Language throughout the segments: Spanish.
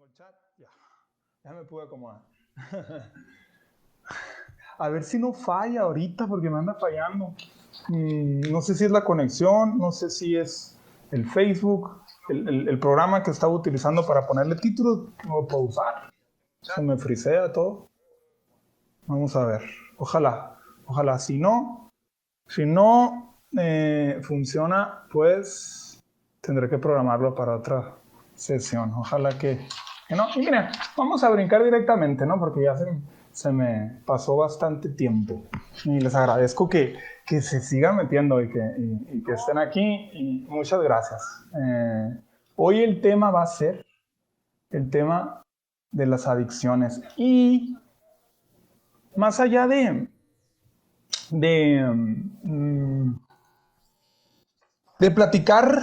Tengo el chat, ya me pude acomodar. A ver si no falla ahorita porque me anda fallando. No sé si es la conexión, no sé si es el Facebook, el programa que estaba utilizando para ponerle título, no lo puedo usar. Se me frisea todo. Vamos a ver. Ojalá. Si no funciona, pues tendré que programarlo para otra sesión. Ojalá que no. Y miren, vamos a brincar directamente, ¿no? Porque ya se me pasó bastante tiempo. Y les agradezco que se sigan metiendo y que estén aquí. Y muchas gracias. Hoy el tema va a ser el tema de las adicciones. Y más allá de platicar,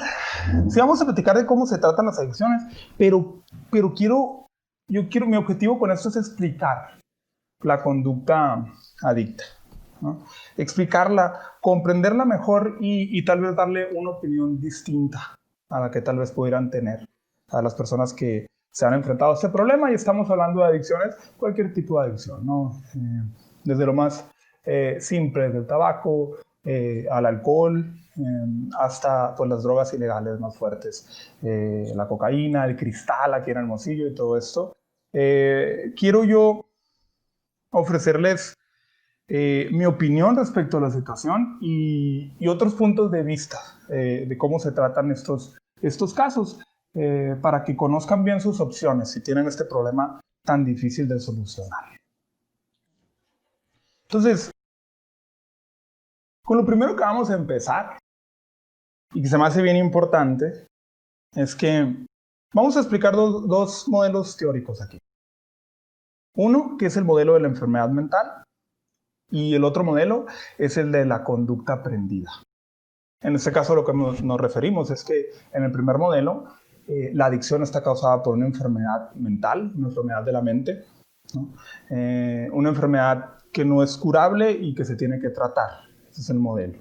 sí vamos a platicar de cómo se tratan las adicciones, pero mi objetivo con esto es explicar la conducta adicta, ¿no? Explicarla, comprenderla mejor y tal vez darle una opinión distinta a la que tal vez pudieran tener a las personas que se han enfrentado a este problema. Y estamos hablando de adicciones, cualquier tipo de adicción, ¿no? Desde lo más simple, del tabaco, al alcohol, hasta pues, las drogas ilegales más fuertes, la cocaína, el cristal aquí en Hermosillo y todo esto. Quiero yo ofrecerles mi opinión respecto a la situación y otros puntos de vista de cómo se tratan estos casos, para que conozcan bien sus opciones si tienen este problema tan difícil de solucionar. Entonces, con lo primero que vamos a empezar, y que se me hace bien importante, es que vamos a explicar dos modelos teóricos aquí. Uno, que es el modelo de la enfermedad mental, y el otro modelo es el de la conducta aprendida. En este caso, lo que nos referimos es que en el primer modelo, la adicción está causada por una enfermedad mental, una enfermedad de la mente, ¿no? Una enfermedad que no es curable y que se tiene que tratar. Ese es el modelo.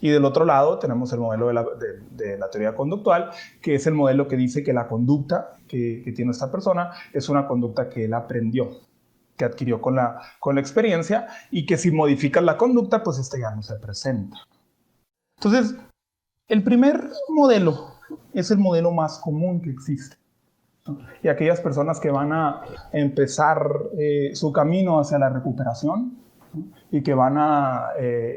Y del otro lado tenemos el modelo de la teoría conductual, que es el modelo que dice que la conducta que tiene esta persona es una conducta que él aprendió, que adquirió con la experiencia, y que si modificas la conducta, pues esta ya no se presenta. Entonces, el primer modelo es el modelo más común que existe, ¿no? Y aquellas personas que van a empezar su camino hacia la recuperación, ¿no? Y que van a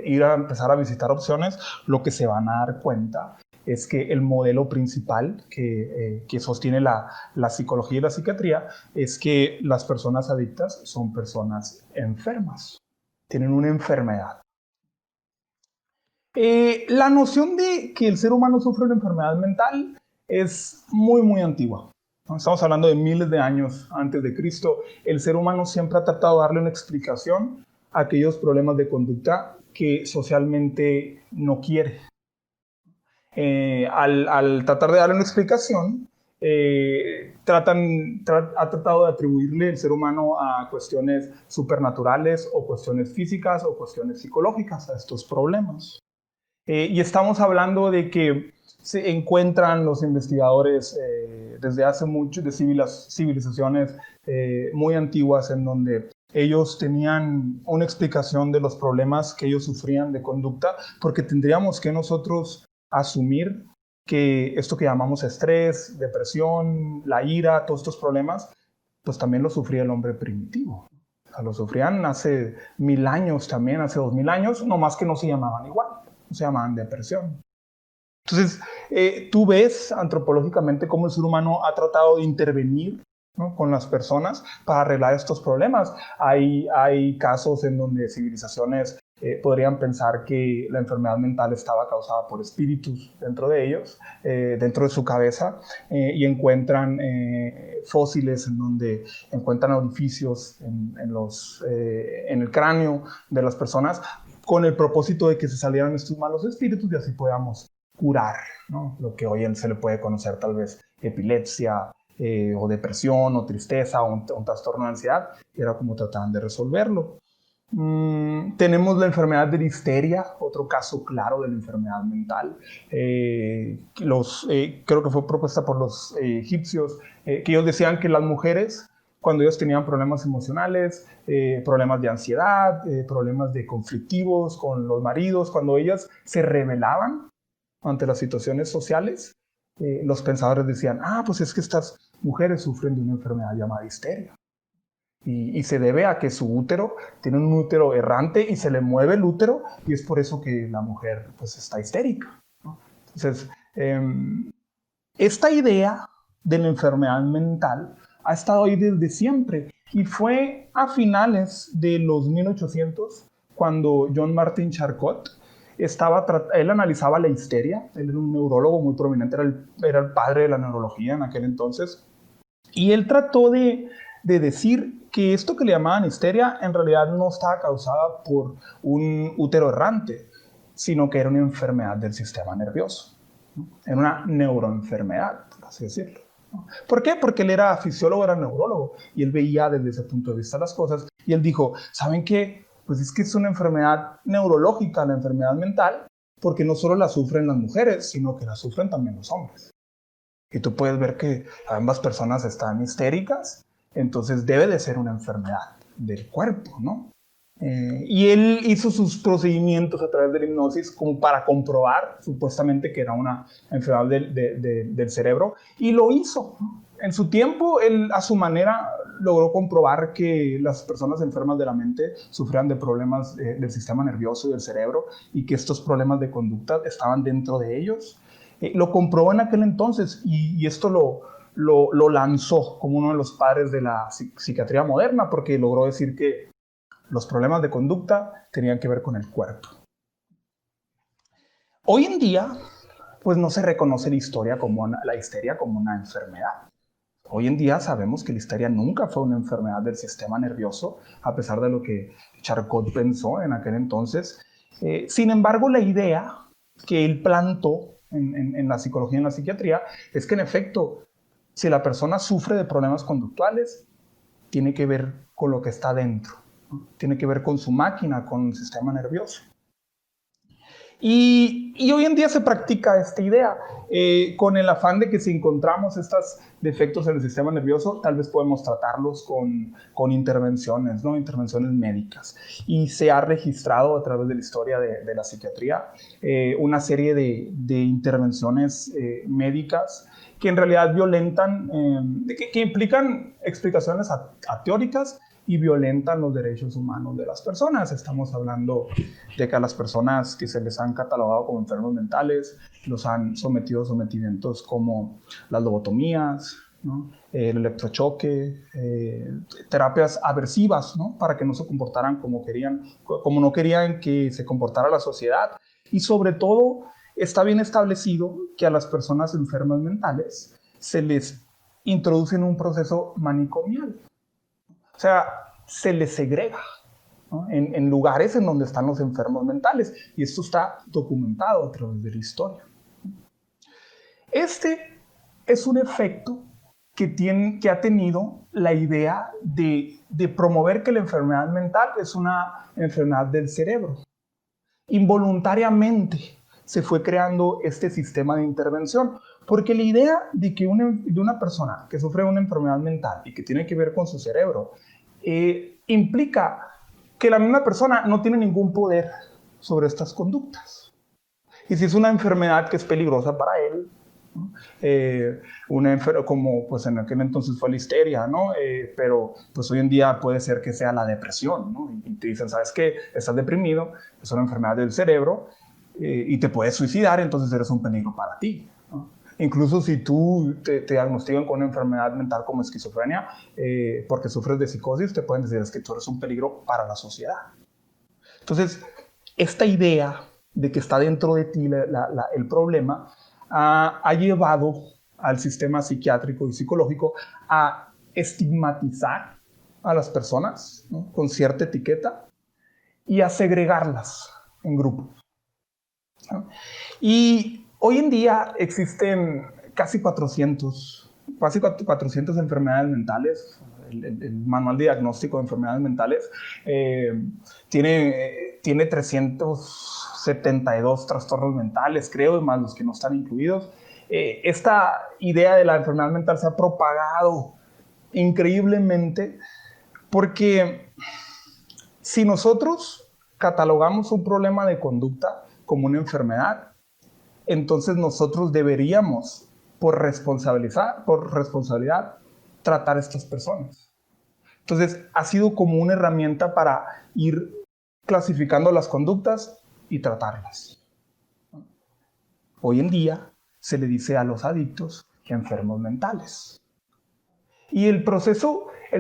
ir a empezar a visitar opciones, lo que se van a dar cuenta es que el modelo principal que sostiene la psicología y la psiquiatría es que las personas adictas son personas enfermas, tienen una enfermedad. La noción de que el ser humano sufre una enfermedad mental es muy antigua. Estamos hablando de miles de años antes de Cristo. El ser humano siempre ha tratado de darle una explicación a aquellos problemas de conducta que socialmente no quiere. Al tratar de darle una explicación, ha tratado de atribuirle el ser humano a cuestiones supernaturales o cuestiones físicas o cuestiones psicológicas a estos problemas. Y estamos hablando de que se encuentran los investigadores desde hace mucho de civilizaciones muy antiguas en donde ellos tenían una explicación de los problemas que ellos sufrían de conducta, porque tendríamos que nosotros asumir que esto que llamamos estrés, depresión, la ira, todos estos problemas, pues también lo sufría el hombre primitivo. O sea, lo sufrían hace 1000 años también, hace 2000 años, no más que no se llamaban igual. Se llamaban depresión. Entonces, tú ves antropológicamente cómo el ser humano ha tratado de intervenir, ¿no?, con las personas para arreglar estos problemas. Hay casos en donde civilizaciones podrían pensar que la enfermedad mental estaba causada por espíritus dentro de ellos, dentro de su cabeza, y encuentran fósiles en donde encuentran orificios en el cráneo de las personas, con el propósito de que se salieran estos malos espíritus y así podamos curar, ¿no?, lo que hoy se le puede conocer tal vez epilepsia, o depresión, o tristeza, o un trastorno de ansiedad. Era como trataban de resolverlo. Tenemos la enfermedad de la histeria, otro caso claro de la enfermedad mental. Creo que fue propuesta por los egipcios, que ellos decían que las mujeres, cuando ellos tenían problemas emocionales, problemas de ansiedad, problemas de conflictivos con los maridos, cuando ellas se rebelaban ante las situaciones sociales, los pensadores decían, pues es que estas mujeres sufren de una enfermedad llamada histeria. Y se debe a que su útero tiene un útero errante y se le mueve el útero, y es por eso que la mujer pues está histérica, ¿no? Entonces, esta idea de la enfermedad mental ha estado ahí desde siempre, y fue a finales de los 1800 cuando John Martin Charcot él analizaba la histeria. Él era un neurólogo muy prominente, era el padre de la neurología en aquel entonces, y él trató de decir que esto que le llamaban histeria en realidad no estaba causada por un útero errante, sino que era una enfermedad del sistema nervioso, ¿no? Era una neuroenfermedad, por así decirlo, ¿no? ¿Por qué? Porque él era fisiólogo, era neurólogo, y él veía desde ese punto de vista las cosas, y él dijo, ¿saben qué? Pues es que es una enfermedad neurológica, la enfermedad mental, porque no solo la sufren las mujeres, sino que la sufren también los hombres. Y tú puedes ver que ambas personas están histéricas, entonces debe de ser una enfermedad del cuerpo, ¿no? Y él hizo sus procedimientos a través de la hipnosis como para comprobar supuestamente que era una enfermedad del cerebro, y lo hizo, ¿no? En su tiempo, él a su manera logró comprobar que las personas enfermas de la mente sufrían de problemas del sistema nervioso y del cerebro, y que estos problemas de conducta estaban dentro de ellos. Lo comprobó en aquel entonces, y esto lo lanzó como uno de los padres de la psiquiatría moderna, porque logró decir que los problemas de conducta tenían que ver con el cuerpo. Hoy en día, pues no se reconoce la histeria como una enfermedad. Hoy en día sabemos que la histeria nunca fue una enfermedad del sistema nervioso, a pesar de lo que Charcot pensó en aquel entonces. Sin embargo, la idea que él plantó en la psicología y en la psiquiatría es que, en efecto, si la persona sufre de problemas conductuales, tiene que ver con lo que está dentro, ¿no? Tiene que ver con su máquina, con el sistema nervioso. Y hoy en día se practica esta idea, con el afán de que si encontramos estos defectos en el sistema nervioso, tal vez podemos tratarlos con intervenciones, ¿no? Intervenciones médicas. Y se ha registrado a través de la historia de la psiquiatría una serie de intervenciones médicas que en realidad violentan, que implican explicaciones teóricas y violentan los derechos humanos de las personas. Estamos hablando de que a las personas que se les han catalogado como enfermos mentales los han sometido a sometimientos como las lobotomías, ¿no? El electrochoque, terapias aversivas, ¿no? Para que no se comportaran como no querían que se comportara la sociedad. Y sobre todo, está bien establecido que a las personas enfermas mentales se les introduce en un proceso manicomial. O sea, se les segrega, ¿no? En lugares en donde están los enfermos mentales. Y esto está documentado a través de la historia. Este es un efecto que ha tenido la idea de promover que la enfermedad mental es una enfermedad del cerebro. Involuntariamente se fue creando este sistema de intervención, porque la idea de que una persona que sufre una enfermedad mental y que tiene que ver con su cerebro implica que la misma persona no tiene ningún poder sobre estas conductas. Y si es una enfermedad que es peligrosa para él, ¿no? Como pues en aquel entonces fue la histeria, ¿no? Pero pues hoy en día puede ser que sea la depresión, ¿no? Y te dicen, ¿sabes qué? Estás deprimido, es una enfermedad del cerebro, y te puedes suicidar, entonces eres un peligro para ti, ¿no? Incluso si tú te diagnostican con una enfermedad mental como esquizofrenia, porque sufres de psicosis, te pueden decir, es que tú eres un peligro para la sociedad. Entonces, esta idea de que está dentro de ti el problema ha llevado al sistema psiquiátrico y psicológico a estigmatizar a las personas, ¿no? Con cierta etiqueta, y a segregarlas en grupos, ¿no? Y hoy en día existen casi 400 enfermedades mentales. el manual de diagnóstico de enfermedades mentales, tiene 372 trastornos mentales, creo, más los que no están incluidos. Esta idea de la enfermedad mental se ha propagado increíblemente porque si nosotros catalogamos un problema de conducta como una enfermedad, entonces nosotros deberíamos, por responsabilidad, tratar a estas personas. Entonces, ha sido como una herramienta para ir clasificando las conductas y tratarlas. Hoy en día se le dice a los adictos enfermos mentales. Y el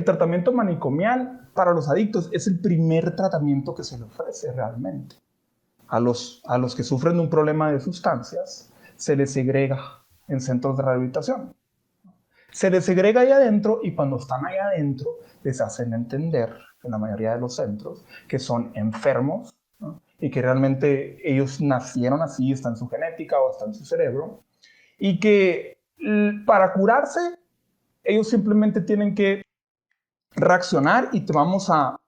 tratamiento manicomial para los adictos es el primer tratamiento que se le ofrece realmente. A los que sufren de un problema de sustancias, se les segrega en centros de rehabilitación. Se les segrega ahí adentro y cuando están ahí adentro les hacen entender, en la mayoría de los centros, que son enfermos, ¿no? Y que realmente ellos nacieron así, está en su genética o está en su cerebro, y que para curarse ellos simplemente tienen que reaccionar y te vamos a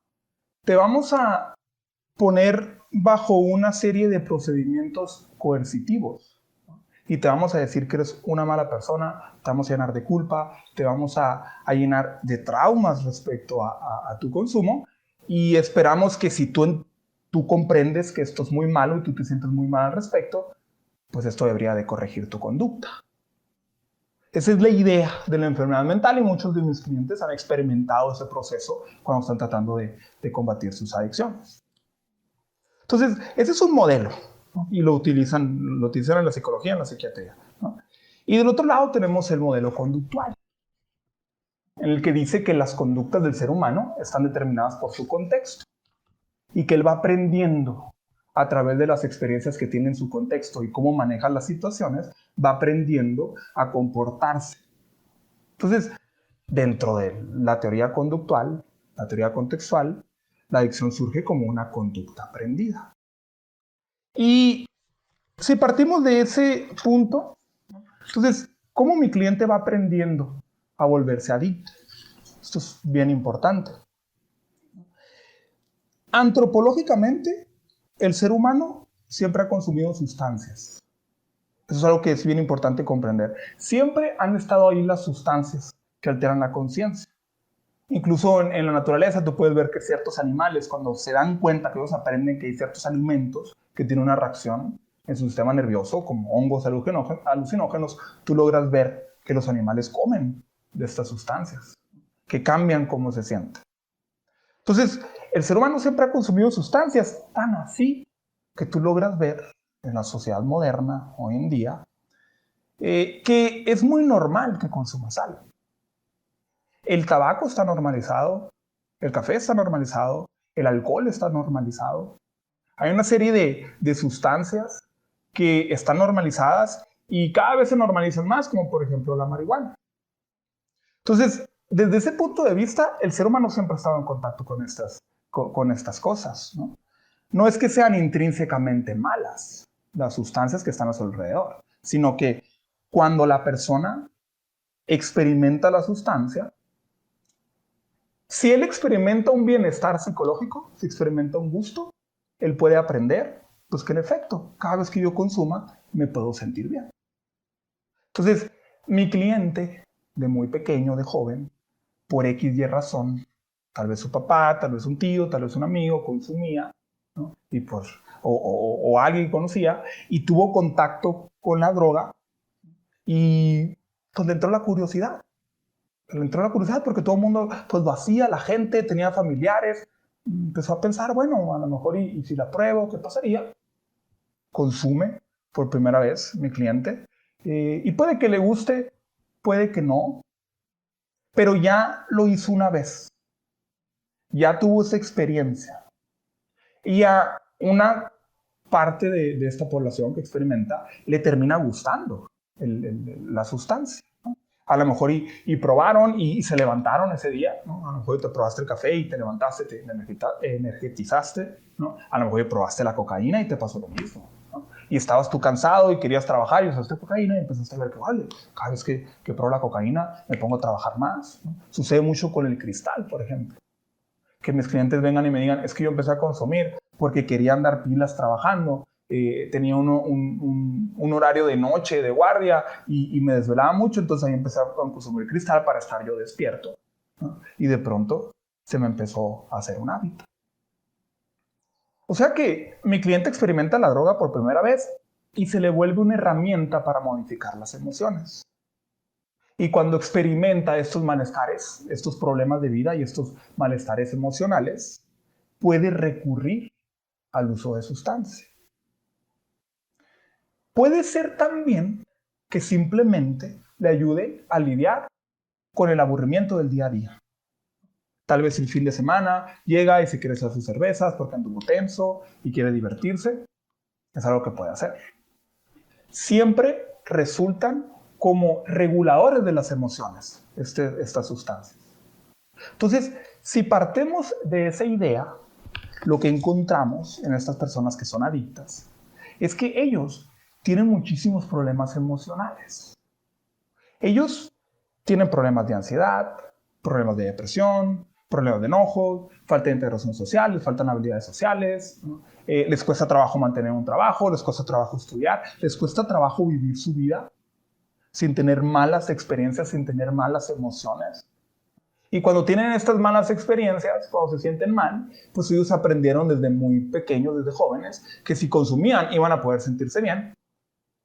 poner bajo una serie de procedimientos coercitivos, ¿no? Y te vamos a decir que eres una mala persona, te vamos a llenar de culpa, te vamos a llenar de traumas respecto a tu consumo, y esperamos que si tú comprendes que esto es muy malo y tú te sientes muy mal al respecto, pues esto debería de corregir tu conducta. Esa es la idea de la enfermedad mental y muchos de mis clientes han experimentado ese proceso cuando están tratando de combatir sus adicciones. Entonces, ese es un modelo, ¿no? Y lo utilizan en la psicología, en la psiquiatría, ¿no? Y del otro lado tenemos el modelo conductual, en el que dice que las conductas del ser humano están determinadas por su contexto y que él va aprendiendo a través de las experiencias que tiene en su contexto y cómo maneja las situaciones, va aprendiendo a comportarse. Entonces, dentro de la teoría conductual, la teoría contextual, la adicción surge como una conducta aprendida. Y si partimos de ese punto, entonces, ¿cómo mi cliente va aprendiendo a volverse adicto? Esto es bien importante. Antropológicamente, el ser humano siempre ha consumido sustancias. Eso es algo que es bien importante comprender. Siempre han estado ahí las sustancias que alteran la conciencia. Incluso en la naturaleza tú puedes ver que ciertos animales, cuando se dan cuenta que ellos aprenden que hay ciertos alimentos que tienen una reacción en su sistema nervioso, como hongos alucinógenos, tú logras ver que los animales comen de estas sustancias, que cambian cómo se sienten. Entonces, el ser humano siempre ha consumido sustancias, tan así que tú logras ver en la sociedad moderna, hoy en día, que es muy normal que consumas algo. El tabaco está normalizado, el café está normalizado, el alcohol está normalizado. Hay una serie de sustancias que están normalizadas y cada vez se normalizan más, como por ejemplo la marihuana. Entonces, desde ese punto de vista, el ser humano siempre ha estado en contacto con estas cosas, ¿no? No es que sean intrínsecamente malas las sustancias que están a su alrededor, sino que cuando la persona experimenta la sustancia, si él experimenta un bienestar psicológico, si experimenta un gusto, él puede aprender, pues que en efecto, cada vez que yo consuma, me puedo sentir bien. Entonces, mi cliente, de muy pequeño, de joven, por X y razón, tal vez su papá, tal vez un tío, tal vez un amigo consumía, ¿no? Y pues, o alguien conocía, y tuvo contacto con la droga, y pues le entró la curiosidad. Le entró la curiosidad porque todo el mundo pues lo hacía, la gente tenía familiares, empezó a pensar, bueno, a lo mejor y si la pruebo, ¿qué pasaría? Consume por primera vez mi cliente, y puede que le guste, puede que no, pero ya lo hizo una vez, ya tuvo esa experiencia, y a una parte de esta población que experimenta le termina gustando la sustancia. A lo mejor y probaron y se levantaron ese día, ¿no? A lo mejor te probaste el café y te levantaste, te energetizaste, ¿no? A lo mejor probaste la cocaína y te pasó lo mismo, ¿no? Y estabas tú cansado y querías trabajar y usaste cocaína y empezaste a ver que vale, cada vez que pruebo la cocaína me pongo a trabajar más, ¿no? Sucede mucho con el cristal, por ejemplo. Que mis clientes vengan y me digan, es que yo empecé a consumir porque quería andar pilas trabajando, tenía un horario de noche, de guardia, y me desvelaba mucho, entonces ahí empecé a consumir cristal para estar yo despierto, ¿no? Y de pronto se me empezó a hacer un hábito. O sea que mi cliente experimenta la droga por primera vez y se le vuelve una herramienta para modificar las emociones. Y cuando experimenta estos malestares, estos problemas de vida y estos malestares emocionales, puede recurrir al uso de sustancias. Puede ser también que simplemente le ayude a lidiar con el aburrimiento del día a día. Tal vez el fin de semana llega y se quiere hacer sus cervezas porque anduvo tenso y quiere divertirse. Es algo que puede hacer. Siempre resultan como reguladores de las emociones estas sustancias. Entonces, si partimos de esa idea, lo que encontramos en estas personas que son adictas es que ellos tienen muchísimos problemas emocionales. Ellos tienen problemas de ansiedad, problemas de depresión, problemas de enojo, falta de integración social, les faltan habilidades sociales, ¿no? Les cuesta trabajo mantener un trabajo, les cuesta trabajo estudiar, les cuesta trabajo vivir su vida sin tener malas experiencias, sin tener malas emociones. Y cuando tienen estas malas experiencias, cuando se sienten mal, pues ellos aprendieron desde muy pequeños, desde jóvenes, que si consumían iban a poder sentirse bien.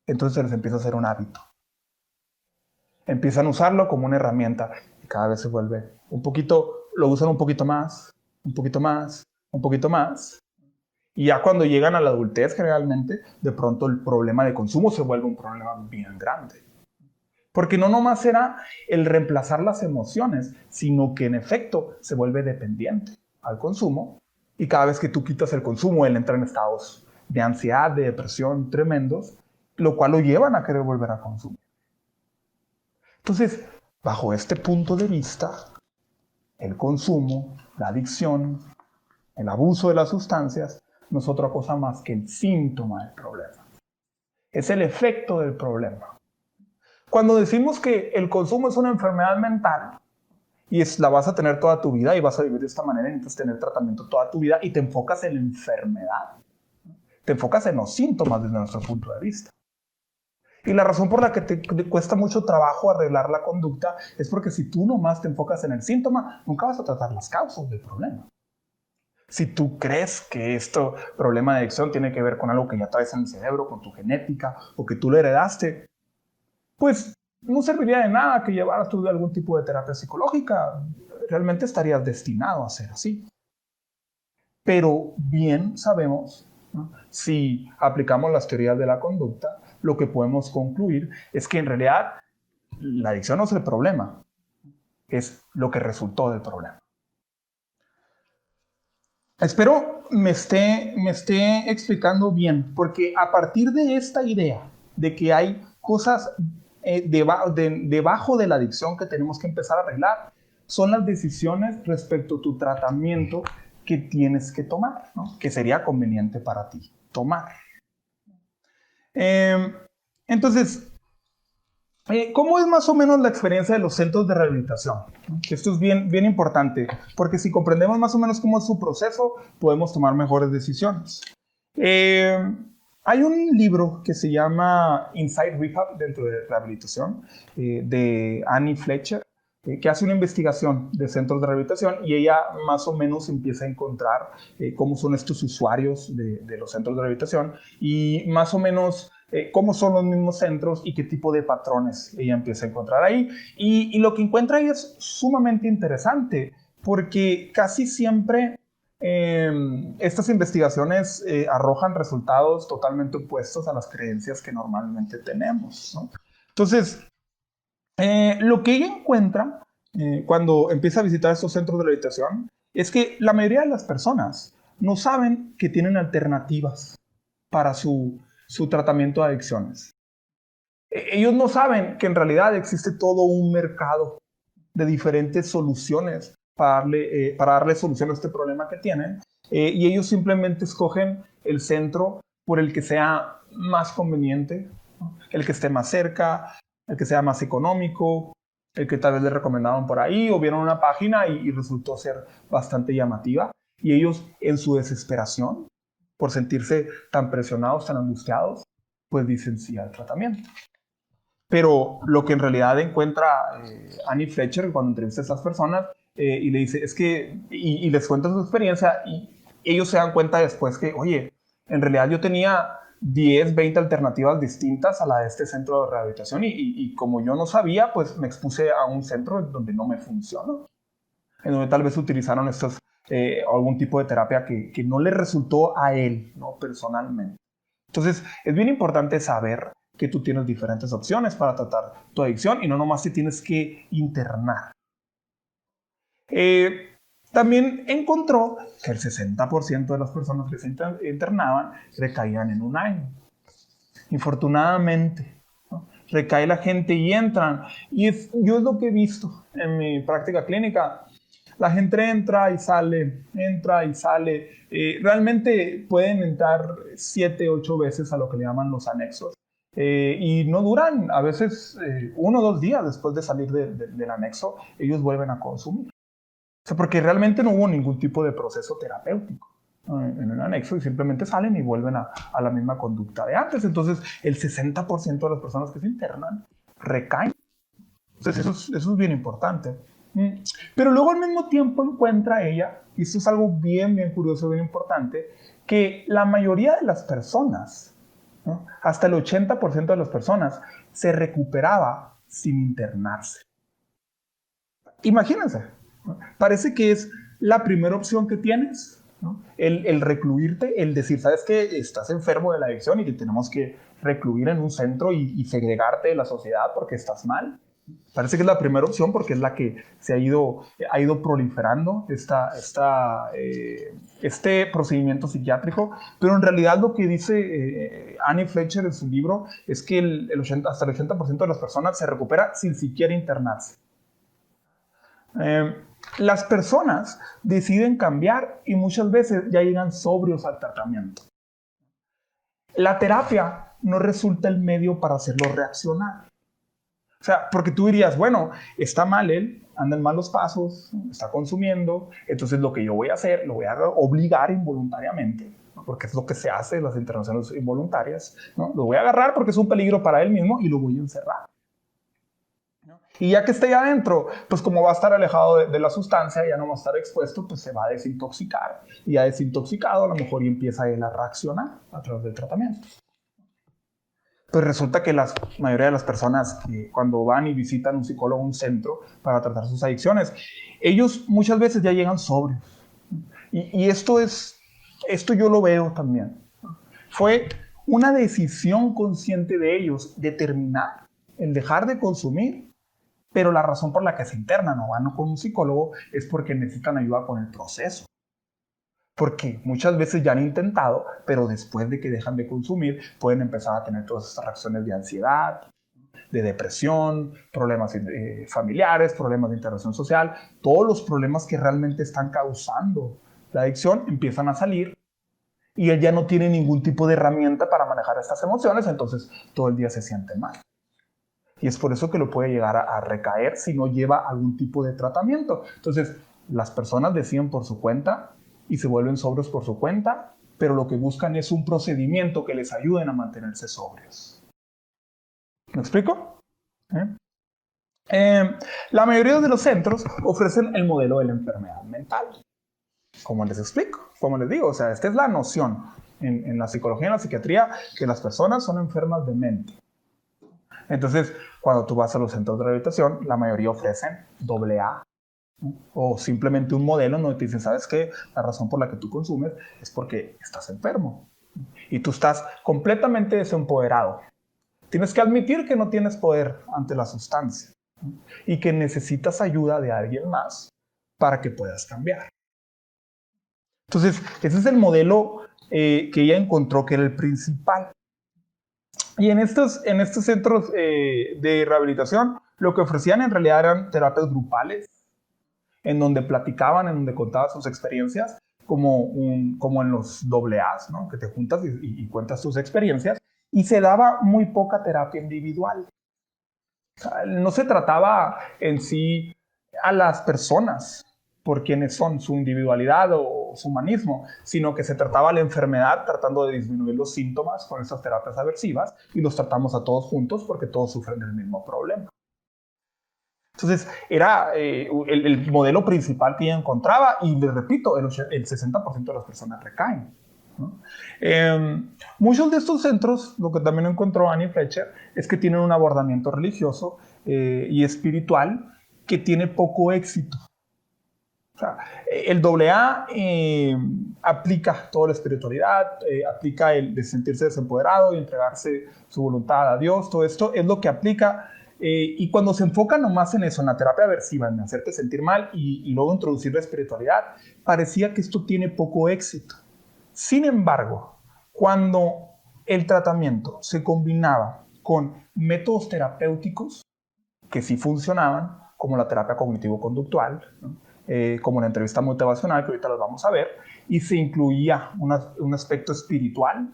Entonces se les empieza a hacer un hábito. Empiezan a usarlo como una herramienta y cada vez se vuelve un poquito, lo usan un poquito más, un poquito más, un poquito más. Y ya cuando llegan a la adultez, generalmente, de pronto el problema de consumo se vuelve un problema bien grande. Porque no nomás será el reemplazar las emociones, sino que en efecto se vuelve dependiente al consumo. Y cada vez que tú quitas el consumo, él entra en estados de ansiedad, de depresión tremendos, lo cual lo llevan a querer volver a consumir. Entonces, bajo este punto de vista, el consumo, la adicción, el abuso de las sustancias, no es otra cosa más que el síntoma del problema. Es el efecto del problema. Cuando decimos que el consumo es una enfermedad mental y la vas a tener toda tu vida y vas a vivir de esta manera y necesitas tener tratamiento toda tu vida y te enfocas en la enfermedad, te enfocas en los síntomas desde nuestro punto de vista. Y la razón por la que te cuesta mucho trabajo arreglar la conducta es porque si tú nomás te enfocas en el síntoma, nunca vas a tratar las causas del problema. Si tú crees que este problema de adicción tiene que ver con algo que ya traes en el cerebro, con tu genética o que tú lo heredaste, pues no serviría de nada que llevaras tú algún tipo de terapia psicológica. Realmente estarías destinado a ser así. Pero bien sabemos, ¿no? Si aplicamos las teorías de la conducta, lo que podemos concluir es que en realidad la adicción no es el problema, es lo que resultó del problema. Espero me esté explicando bien, porque a partir de esta idea de que hay cosas debajo de la adicción que tenemos que empezar a arreglar, son las decisiones respecto a tu tratamiento que tienes que tomar, ¿no? Que sería conveniente para ti tomar. Entonces, ¿cómo es más o menos la experiencia de los centros de rehabilitación? Esto es bien importante, porque si comprendemos más o menos cómo es su proceso, podemos tomar mejores decisiones. Hay un libro que se llama Inside Rehab, dentro de rehabilitación, de Annie Fletcher, que hace una investigación de centros de rehabilitación y ella más o menos empieza a encontrar cómo son estos usuarios de los centros de rehabilitación y más o menos cómo son los mismos centros y qué tipo de patrones ella empieza a encontrar ahí. Y lo que encuentra ahí es sumamente interesante porque casi siempre estas investigaciones arrojan resultados totalmente opuestos a las creencias que normalmente tenemos, ¿no? Entonces, lo que ella encuentra cuando empieza a visitar estos centros de rehabilitación es que la mayoría de las personas no saben que tienen alternativas para su tratamiento de adicciones. Ellos no saben que en realidad existe todo un mercado de diferentes soluciones para darle solución a este problema que tienen, y ellos simplemente escogen el centro por el que sea más conveniente, ¿no? El que esté más cerca, el que sea más económico, el que tal vez les recomendaron por ahí o vieron una página y resultó ser bastante llamativa. Y ellos, en su desesperación, por sentirse tan presionados, tan angustiados, pues dicen sí al tratamiento. Pero lo que en realidad encuentra Annie Fletcher cuando entrevista a estas personas y le dice, es que, y les cuenta su experiencia y ellos se dan cuenta después que, oye, en realidad yo tenía 10, 20 alternativas distintas a la de este centro de rehabilitación y como yo no sabía, pues me expuse a un centro donde no me funcionó, en donde tal vez utilizaron algún tipo de terapia que no le resultó a él, ¿no? Personalmente. Entonces, es bien importante saber que tú tienes diferentes opciones para tratar tu adicción y no nomás te tienes que internar. También encontró que el 60% de las personas que se internaban recaían en un año. Infortunadamente, ¿no? Recae la gente y entran. Yo es lo que he visto en mi práctica clínica. La gente entra y sale, entra y sale. Realmente pueden entrar 7, 8 veces a lo que le llaman los anexos. Y no duran, a veces 1 o 2 días después de salir del anexo, ellos vuelven a consumir. O sea, porque realmente no hubo ningún tipo de proceso terapéutico en el anexo y simplemente salen y vuelven a la misma conducta de antes. Entonces, el 60% de las personas que se internan recaen. Entonces, eso es bien importante. Pero luego al mismo tiempo encuentra ella, y esto es algo bien, bien curioso, bien importante, que la mayoría de las personas, ¿no? Hasta el 80% de las personas, se recuperaba sin internarse. Imagínense, ¿no? Parece que es la primera opción que tienes, ¿no? El recluirte, el decir, ¿sabes qué? Estás enfermo de la adicción y te tenemos que recluir en un centro y segregarte de la sociedad porque estás mal. Parece que es la primera opción porque es la que se ha ido proliferando este procedimiento psiquiátrico, pero en realidad lo que dice Annie Fletcher en su libro es que hasta el 80% de las personas se recupera sin siquiera internarse. Las personas deciden cambiar y muchas veces ya llegan sobrios al tratamiento. La terapia no resulta el medio para hacerlo reaccionar. O sea, porque tú dirías, bueno, está mal él, anda en malos pasos, está consumiendo, entonces lo que yo voy a hacer, lo voy a obligar involuntariamente, ¿no? Porque es lo que se hace en las internaciones involuntarias, ¿no? Lo voy a agarrar porque es un peligro para él mismo y lo voy a encerrar, ¿no? Y ya que esté adentro, pues como va a estar alejado de la sustancia, ya no va a estar expuesto, pues se va a desintoxicar. Y ya desintoxicado, a lo mejor y empieza él a reaccionar a través del tratamiento. Pues resulta que la mayoría de las personas que cuando van y visitan un psicólogo, un centro para tratar sus adicciones, ellos muchas veces ya llegan sobrios. Y esto yo lo veo también. Fue una decisión consciente de ellos determinar el dejar de consumir, pero la razón por la que se internan o van con un psicólogo es porque necesitan ayuda con el proceso. Porque muchas veces ya han intentado, pero después de que dejan de consumir, pueden empezar a tener todas estas reacciones de ansiedad, de depresión, problemas familiares, problemas de interacción social. Todos los problemas que realmente están causando la adicción empiezan a salir y él ya no tiene ningún tipo de herramienta para manejar estas emociones, entonces todo el día se siente mal. Y es por eso que lo puede llegar a recaer si no lleva algún tipo de tratamiento. Entonces, las personas deciden por su cuenta y se vuelven sobrios por su cuenta, pero lo que buscan es un procedimiento que les ayude a mantenerse sobrios. ¿Me explico? La mayoría de los centros ofrecen el modelo de la enfermedad mental. Como les explico, como les digo, o sea, esta es la noción en la psicología y en la psiquiatría, que las personas son enfermas de mente. Entonces, cuando tú vas a los centros de rehabilitación, la mayoría ofrecen AA, ¿no? O simplemente un modelo donde te dicen, ¿sabes qué? La razón por la que tú consumes es porque estás enfermo y tú estás completamente desempoderado. Tienes que admitir que no tienes poder ante la sustancia, ¿no? Y que necesitas ayuda de alguien más para que puedas cambiar. Entonces, ese es el modelo que ella encontró que era el principal. Y en estos centros de rehabilitación, lo que ofrecían en realidad eran terapias grupales, en donde platicaban, en donde contaban sus experiencias, como en los AA's, ¿no? Que te juntas y cuentas tus experiencias, y se daba muy poca terapia individual. O sea, no se trataba en sí a las personas por quienes son, su individualidad o su humanismo, sino que se trataba la enfermedad tratando de disminuir los síntomas con estas terapias aversivas y los tratamos a todos juntos porque todos sufren del mismo problema. Entonces, era el modelo principal que ella encontraba y, les repito, el 60% de las personas recaen, ¿no? Muchos de estos centros, lo que también encontró Annie Fletcher, es que tienen un abordamiento religioso y espiritual que tiene poco éxito. O sea, el AA aplica toda la espiritualidad, aplica el de sentirse desempoderado y entregarse su voluntad a Dios, todo esto es lo que aplica. Y cuando se enfoca nomás en eso, en la terapia aversiva, en hacerte sentir mal y luego introducir la espiritualidad, parecía que esto tiene poco éxito. Sin embargo, cuando el tratamiento se combinaba con métodos terapéuticos que sí funcionaban, como la terapia cognitivo-conductual, ¿no? Como la entrevista motivacional, que ahorita las vamos a ver, y se incluía un aspecto espiritual,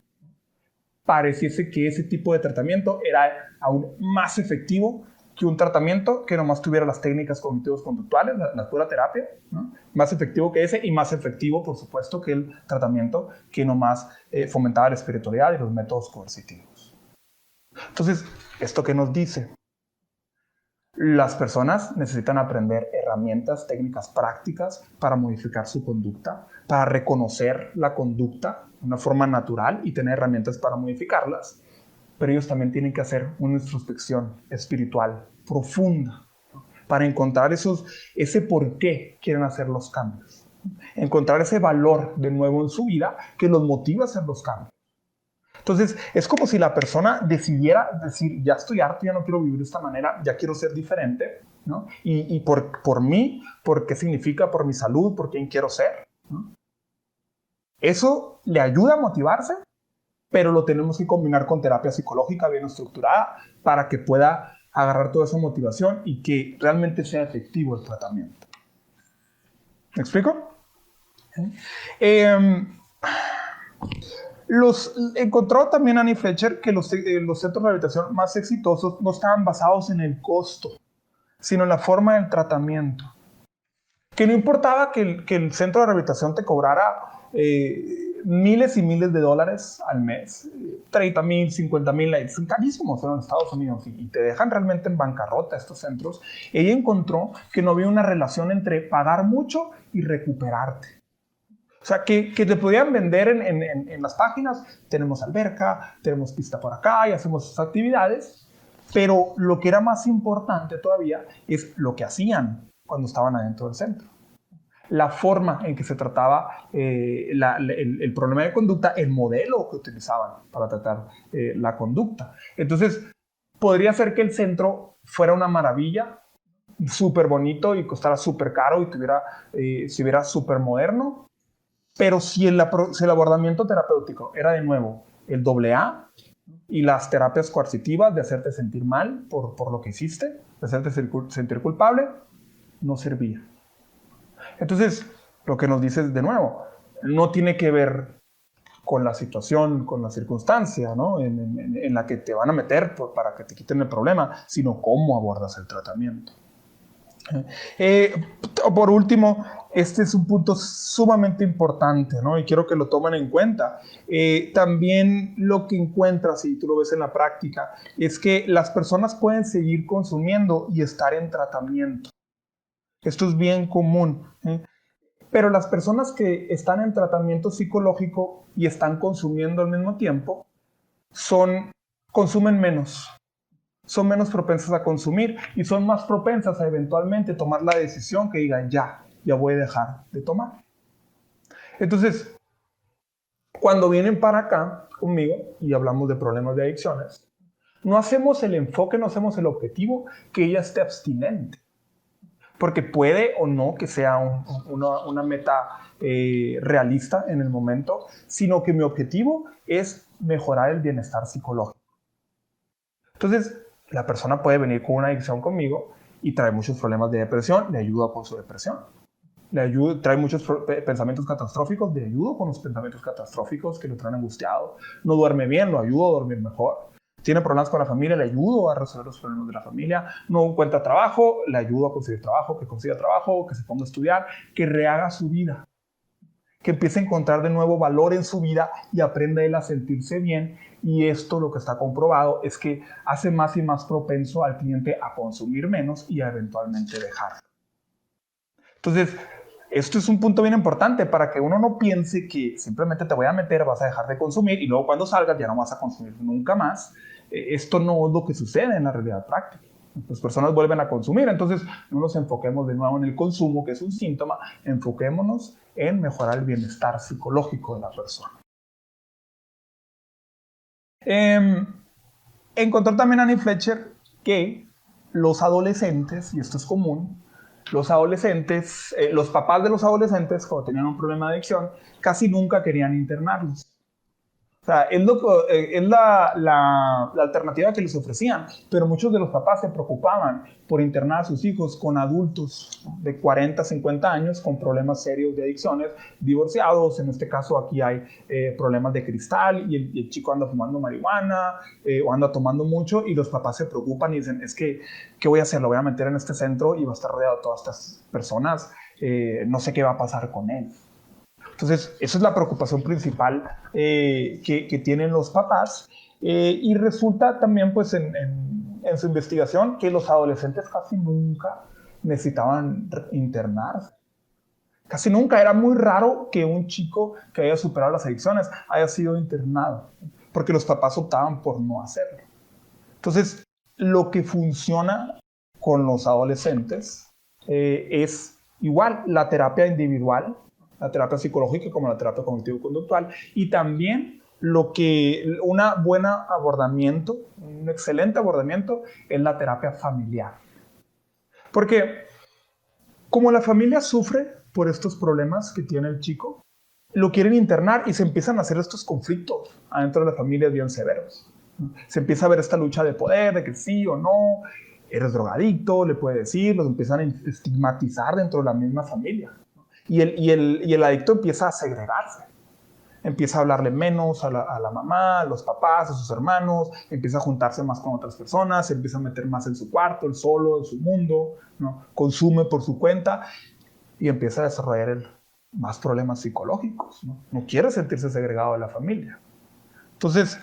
pareciese que ese tipo de tratamiento era aún más efectivo que un tratamiento que nomás tuviera las técnicas cognitivos conductuales, la pura terapia, ¿no? Más efectivo que ese y más efectivo, por supuesto, que el tratamiento que nomás fomentaba la espiritualidad y los métodos coercitivos. Entonces, ¿esto qué nos dice? Las personas necesitan aprender herramientas, técnicas prácticas para modificar su conducta, para reconocer la conducta de una forma natural y tener herramientas para modificarlas. Pero ellos también tienen que hacer una introspección espiritual profunda para encontrar ese por qué quieren hacer los cambios. Encontrar ese valor de nuevo en su vida que los motiva a hacer los cambios. Entonces, es como si la persona decidiera decir, ya estoy harto, ya no quiero vivir de esta manera, ya quiero ser diferente, ¿no? Y por mí, por qué significa, por mi salud, por quién quiero ser, ¿no? Eso le ayuda a motivarse, pero lo tenemos que combinar con terapia psicológica bien estructurada para que pueda agarrar toda esa motivación y que realmente sea efectivo el tratamiento. ¿Me explico? Encontró también Annie Fletcher que los centros de rehabilitación más exitosos no estaban basados en el costo, sino en la forma del tratamiento. Que no importaba que el centro de rehabilitación te cobrara miles y miles de dólares al mes, 30,000, 50,000, son carísimos en Estados Unidos y te dejan realmente en bancarrota estos centros. Ella encontró que no había una relación entre pagar mucho y recuperarte. O sea, que te podían vender en las páginas, tenemos alberca, tenemos pista por acá y hacemos esas actividades, pero lo que era más importante todavía es lo que hacían cuando estaban adentro del centro. La forma en que se trataba el problema de conducta, el modelo que utilizaban para tratar la conducta. Entonces, podría ser que el centro fuera una maravilla, súper bonito y costara súper caro y se viera súper moderno, pero si el abordamiento terapéutico era de nuevo el AA y las terapias coercitivas de hacerte sentir mal por lo que hiciste, de hacerte sentir culpable, no servía. Entonces, lo que nos dice de nuevo, no tiene que ver con la situación, con la circunstancia, ¿no? en la que te van a meter para que te quiten el problema, sino cómo abordas el tratamiento. Por último, este es un punto sumamente importante, ¿no? Y quiero que lo tomen en cuenta. También lo que encuentras, y tú lo ves en la práctica, es que las personas pueden seguir consumiendo y estar en tratamiento. Esto es bien común, ¿eh? Pero las personas que están en tratamiento psicológico y están consumiendo al mismo tiempo, consumen menos. Son menos propensas a consumir y son más propensas a eventualmente tomar la decisión que digan, ya voy a dejar de tomar. Entonces, cuando vienen para acá conmigo y hablamos de problemas de adicciones, no hacemos el enfoque, no hacemos el objetivo que ella esté abstinente. Porque puede o no que sea una meta realista en el momento, sino que mi objetivo es mejorar el bienestar psicológico. Entonces, la persona puede venir con una adicción conmigo y trae muchos problemas de depresión, le ayudo con su depresión. Le ayudo, trae muchos pensamientos catastróficos, le ayudo con los pensamientos catastróficos que lo traen angustiado. No duerme bien, lo ayudo a dormir mejor. Tiene problemas con la familia, le ayudo a resolver los problemas de la familia. No encuentra trabajo, le ayudo a conseguir trabajo, que consiga trabajo, que se ponga a estudiar, que rehaga su vida, que empiece a encontrar de nuevo valor en su vida y aprenda él a sentirse bien. Y esto, lo que está comprobado, es que hace más y más propenso al cliente a consumir menos y a eventualmente dejarlo. Entonces, esto es un punto bien importante para que uno no piense que simplemente te voy a meter, vas a dejar de consumir y luego cuando salgas ya no vas a consumir nunca más. Esto no es lo que sucede en la realidad práctica. Las personas vuelven a consumir, entonces no nos enfoquemos de nuevo en el consumo, que es un síntoma, enfoquémonos en mejorar el bienestar psicológico de la persona. Encontró también Annie Fletcher que los adolescentes, y esto es común, los adolescentes, los papás de los adolescentes, cuando tenían un problema de adicción, casi nunca querían internarlos. O sea, es la alternativa que les ofrecían, pero muchos de los papás se preocupaban por internar a sus hijos con adultos de 40, 50 años con problemas serios de adicciones, divorciados. En este caso aquí hay problemas de cristal y el chico anda fumando marihuana o anda tomando mucho y los papás se preocupan y dicen, es que, ¿qué voy a hacer? Lo voy a meter en este centro y va a estar rodeado de todas estas personas, no sé qué va a pasar con él. Entonces, esa es la preocupación principal que tienen los papás y resulta también pues en su investigación que los adolescentes casi nunca necesitaban internarse. Casi nunca, era muy raro que un chico que haya superado las adicciones haya sido internado, porque los papás optaban por no hacerlo. Entonces, lo que funciona con los adolescentes es igual la terapia individual, la terapia psicológica como la terapia cognitivo-conductual y también un excelente abordamiento es la terapia familiar. Porque como la familia sufre por estos problemas que tiene el chico, lo quieren internar y se empiezan a hacer estos conflictos adentro de la familia bien severos. Se empieza a ver esta lucha de poder, de que sí o no, eres drogadicto, le puede decir, los empiezan a estigmatizar dentro de la misma familia. Y el adicto empieza a segregarse. Empieza a hablarle menos a la mamá, a los papás, a sus hermanos, empieza a juntarse más con otras personas, se empieza a meter más en su cuarto, él solo, en su mundo, ¿no? Consume por su cuenta y empieza a desarrollar más problemas psicológicos. No quiere sentirse segregado de la familia. Entonces,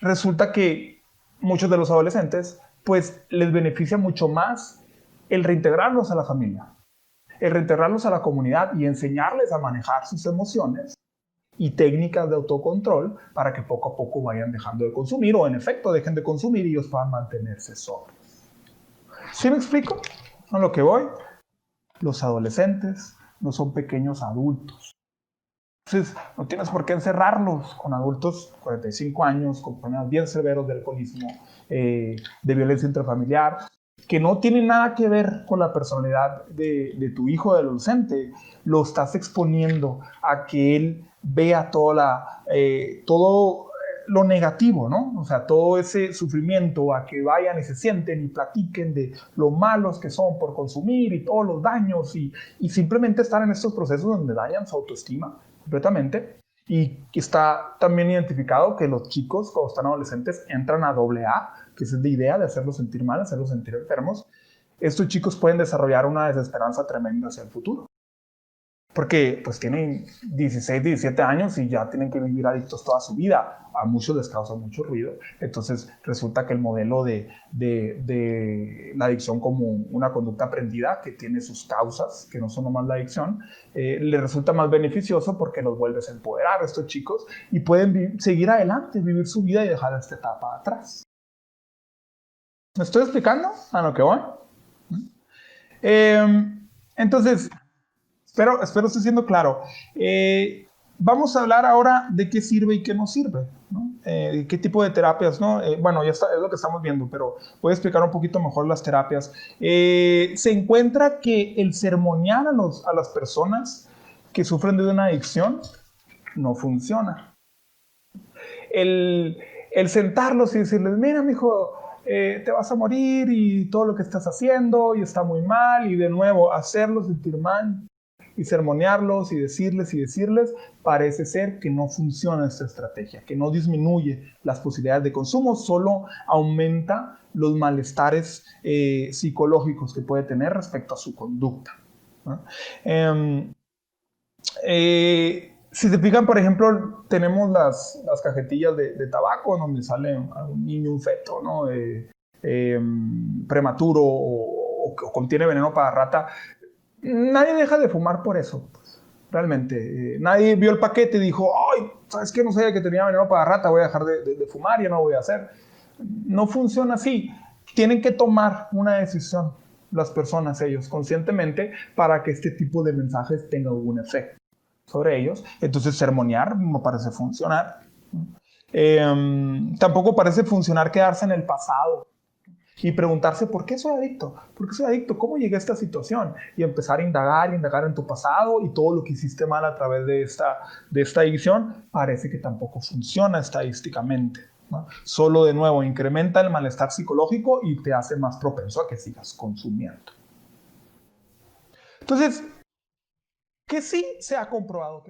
resulta que muchos de los adolescentes, pues les beneficia mucho más el reintegrarlos a la familia, el reintegrarlos a la comunidad y enseñarles a manejar sus emociones y técnicas de autocontrol para que poco a poco vayan dejando de consumir o en efecto dejen de consumir y ellos puedan mantenerse sobrios. ¿Sí me explico a lo que voy? Los adolescentes no son pequeños adultos. Entonces, no tienes por qué encerrarlos con adultos 45 años, con problemas bien severos de alcoholismo, de violencia intrafamiliar, que no tiene nada que ver con la personalidad de tu hijo adolescente. Lo estás exponiendo a que él vea todo lo negativo, ¿no? O sea, todo ese sufrimiento, a que vayan y se sienten y platiquen de lo malos que son por consumir y todos los daños y simplemente estar en estos procesos donde dañan su autoestima completamente. Y está también identificado que los chicos cuando están adolescentes entran a AA, que es la idea de hacerlos sentir mal, hacerlos sentir enfermos. Estos chicos pueden desarrollar una desesperanza tremenda hacia el futuro. Porque pues tienen 16, 17 años y ya tienen que vivir adictos toda su vida. A muchos les causa mucho ruido. Entonces resulta que el modelo de la adicción como una conducta aprendida que tiene sus causas, que no son nomás la adicción, le resulta más beneficioso porque los vuelves a empoderar a estos chicos y pueden seguir adelante, vivir su vida y dejar esta etapa atrás. ¿Me estoy explicando a lo que voy? Entonces, espero esté siendo claro. Vamos a hablar ahora de qué sirve y qué no sirve, ¿no? Qué tipo de terapias, ¿no? Bueno, ya está, es lo que estamos viendo, pero voy a explicar un poquito mejor las terapias. Se encuentra que el sermonear a las personas que sufren de una adicción no funciona. El sentarlos y decirles, mira, mijo, te vas a morir y todo lo que estás haciendo y está muy mal, y de nuevo hacerlos sentir mal, y sermonearlos y decirles, parece ser que no funciona esta estrategia, que no disminuye las posibilidades de consumo, solo aumenta los malestares psicológicos que puede tener respecto a su conducta, ¿no? Si se fijan, por ejemplo, tenemos las cajetillas de tabaco donde sale un niño, un feto, ¿no? Prematuro o contiene veneno para rata. Nadie deja de fumar por eso, pues, realmente. Nadie vio el paquete y dijo, ay, ¿sabes qué? No sabía que tenía veneno para rata, voy a dejar de fumar, ya no voy a hacer. No funciona así. Tienen que tomar una decisión las personas, ellos, conscientemente, para que este tipo de mensajes tenga algún efecto sobre ellos. Entonces, sermonear no parece funcionar. Tampoco parece funcionar quedarse en el pasado y preguntarse, ¿por qué soy adicto? ¿Por qué soy adicto? ¿Cómo llegué a esta situación? Y empezar a indagar en tu pasado y todo lo que hiciste mal a través de esta adicción, parece que tampoco funciona estadísticamente, ¿no? Solo, de nuevo, incrementa el malestar psicológico y te hace más propenso a que sigas consumiendo. Entonces, ¿qué sí se ha comprobado?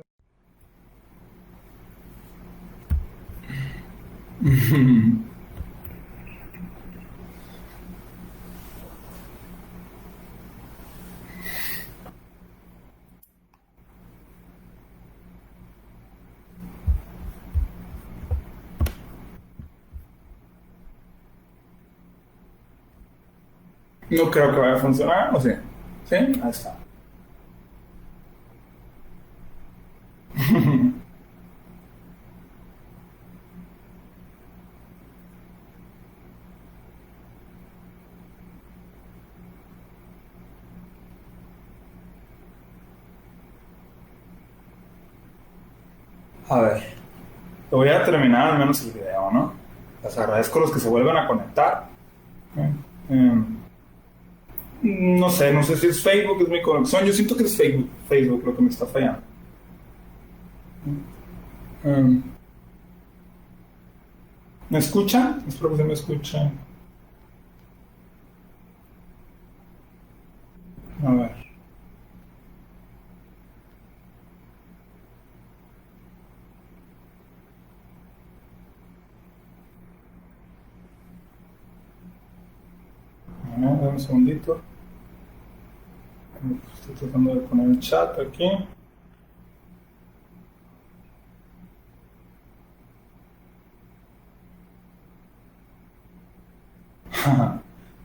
No creo que vaya a funcionar, ¿o sí? ¿Sí? Ahí está. A ver, lo voy a terminar al menos el video, ¿no? Les agradezco a los que se vuelven a conectar. Eh, no sé si es Facebook, es mi conexión. Yo siento que es Facebook lo que me está fallando. ¿Me escuchan? Espero que se me escuchen. A ver. Dame un segundito. Estoy tratando de poner el chat aquí.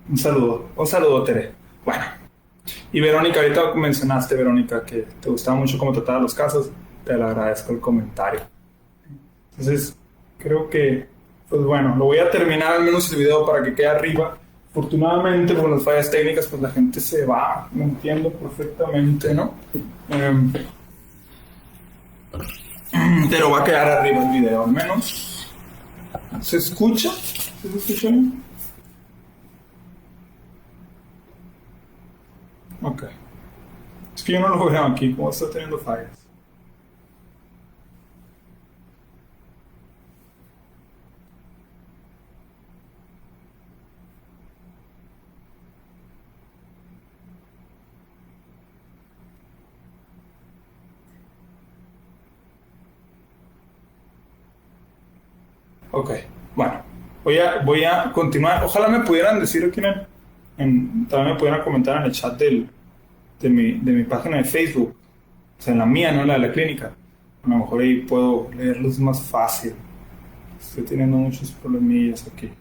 Un saludo, Tere. Bueno, y Verónica, ahorita mencionaste, Verónica, que te gustaba mucho cómo trataba los casos. Te lo agradezco el comentario. Entonces, creo que, pues bueno, lo voy a terminar al menos el video para que quede arriba. Afortunadamente, con las fallas técnicas, pues la gente se va, lo entiendo perfectamente, ¿no? Pero va a quedar arriba el video, al menos. ¿Se escucha? ¿Se escucha bien? Ok. Es que yo no lo veo aquí, como está teniendo fallas. Ok, bueno, voy a continuar. Ojalá me pudieran decir aquí también me pudieran comentar en el chat de mi página de Facebook, o sea, en la mía, no en la de la clínica. A lo mejor ahí puedo leerlos más fácil. Estoy teniendo muchos problemillas aquí.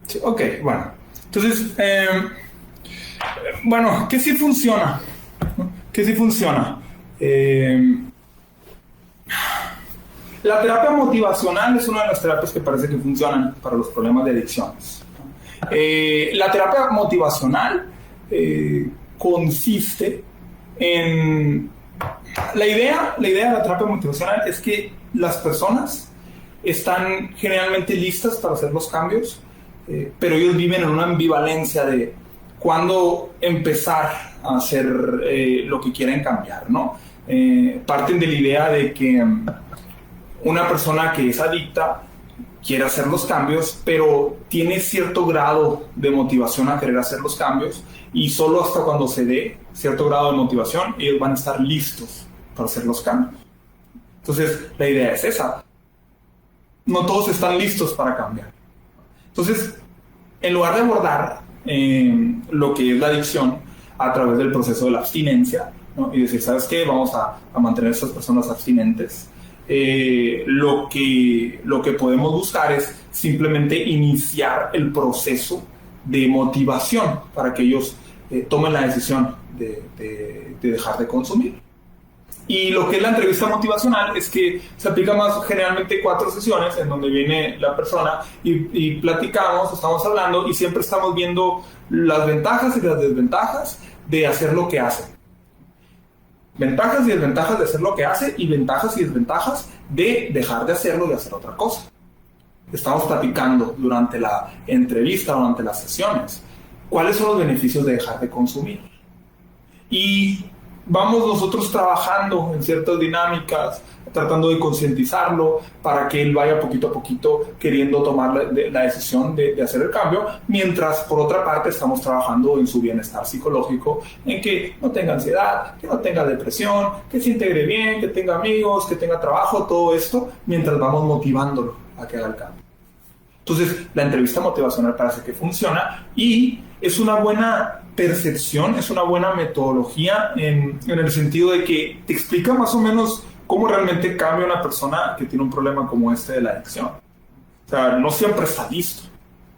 Sí, ok, bueno. Entonces, bueno, ¿qué sí funciona? ¿Qué sí funciona? La terapia motivacional es una de las terapias que parece que funcionan para los problemas de adicciones. La terapia motivacional consiste en... La idea de la terapia motivacional es que las personas están generalmente listas para hacer los cambios, pero ellos viven en una ambivalencia de cuándo empezar a hacer lo que quieren cambiar, ¿no? Parten de la idea de que una persona que es adicta quiere hacer los cambios, pero tiene cierto grado de motivación a querer hacer los cambios, y solo hasta cuando se dé cierto grado de motivación, ellos van a estar listos para hacer los cambios. Entonces, la idea es esa. No todos están listos para cambiar. Entonces, en lugar de abordar lo que es la adicción a través del proceso de la abstinencia, ¿no? Y decir, ¿sabes qué? Vamos a mantener a estas personas abstinentes. Lo que podemos buscar es simplemente iniciar el proceso de motivación para que ellos tomen la decisión de dejar de consumir. Y lo que es la entrevista motivacional es que se aplica más generalmente 4 sesiones en donde viene la persona y platicamos, estamos hablando y siempre estamos viendo las ventajas y las desventajas de hacer lo que hace. Ventajas y desventajas de hacer lo que hace y ventajas y desventajas de dejar de hacerlo y hacer otra cosa. Estamos platicando durante la entrevista, durante las sesiones, cuáles son los beneficios de dejar de consumir. Y vamos nosotros trabajando en ciertas dinámicas, tratando de concientizarlo para que él vaya poquito a poquito queriendo tomar la decisión de hacer el cambio, mientras por otra parte estamos trabajando en su bienestar psicológico, en que no tenga ansiedad, que no tenga depresión, que se integre bien, que tenga amigos, que tenga trabajo, todo esto, mientras vamos motivándolo a que haga el cambio. Entonces, la entrevista motivacional parece que funciona y es una buena percepción, es una buena metodología en el sentido de que te explica más o menos cómo realmente cambia una persona que tiene un problema como este de la adicción. O sea, no siempre está listo.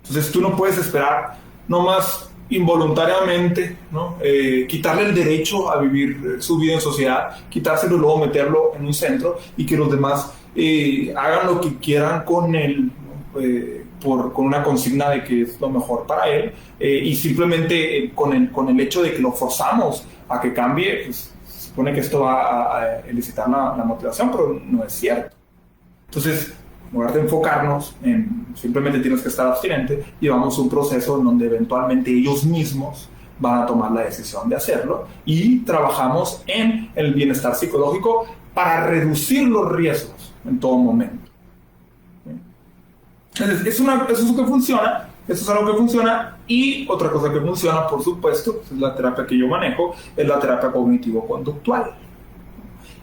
Entonces, tú no puedes esperar nomás involuntariamente, ¿no? Quitarle el derecho a vivir su vida en sociedad, quitárselo y luego meterlo en un centro y que los demás hagan lo que quieran con él, con una consigna de que es lo mejor para él, y simplemente con el hecho de que lo forzamos a que cambie, pues se supone que esto va a elicitar la motivación, pero no es cierto. Entonces, en lugar de enfocarnos en simplemente tienes que estar abstinente, llevamos un proceso en donde eventualmente ellos mismos van a tomar la decisión de hacerlo y trabajamos en el bienestar psicológico para reducir los riesgos en todo momento. Entonces, eso es algo que funciona, y otra cosa que funciona, por supuesto, es la terapia que yo manejo, es la terapia cognitivo-conductual.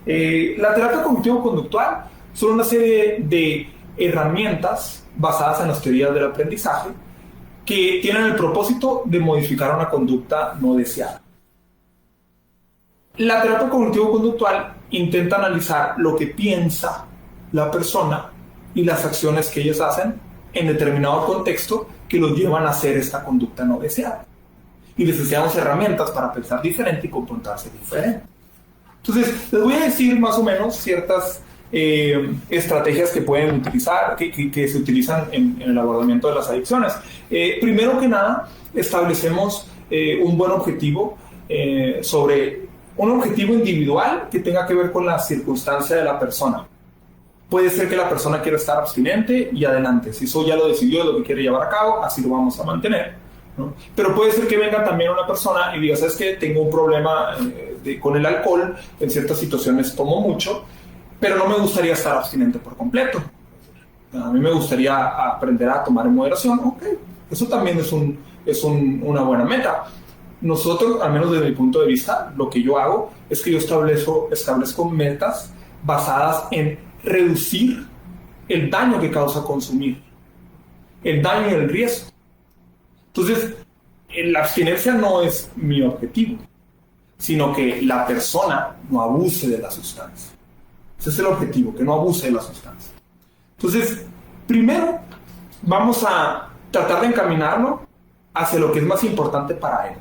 La terapia cognitivo-conductual son una serie de herramientas basadas en las teorías del aprendizaje que tienen el propósito de modificar una conducta no deseada. La terapia cognitivo-conductual intenta analizar lo que piensa la persona y las acciones que ellos hacen en determinado contexto que los llevan a hacer esta conducta no deseada. Y les enseñamos herramientas para pensar diferente y comportarse diferente. Entonces, les voy a decir más o menos ciertas estrategias que pueden utilizar, que se utilizan en el abordamiento de las adicciones. Primero que nada, establecemos un buen objetivo sobre un objetivo individual que tenga que ver con la circunstancia de la persona. Puede ser que la persona quiera estar abstinente y adelante. Si eso ya lo decidió, lo que quiere llevar a cabo, así lo vamos a mantener, ¿no? Pero puede ser que venga también una persona y diga, ¿sabes qué? Tengo un problema con el alcohol, en ciertas situaciones tomo mucho, pero no me gustaría estar abstinente por completo. A mí me gustaría aprender a tomar en moderación. Ok, eso también es una buena meta. Nosotros, al menos desde mi punto de vista, lo que yo hago es que yo establezco metas basadas en reducir el daño que causa consumir, el daño y el riesgo. Entonces, la abstinencia no es mi objetivo, sino que la persona no abuse de la sustancia. Ese es el objetivo, que no abuse de la sustancia. Entonces, primero vamos a tratar de encaminarlo hacia lo que es más importante para él.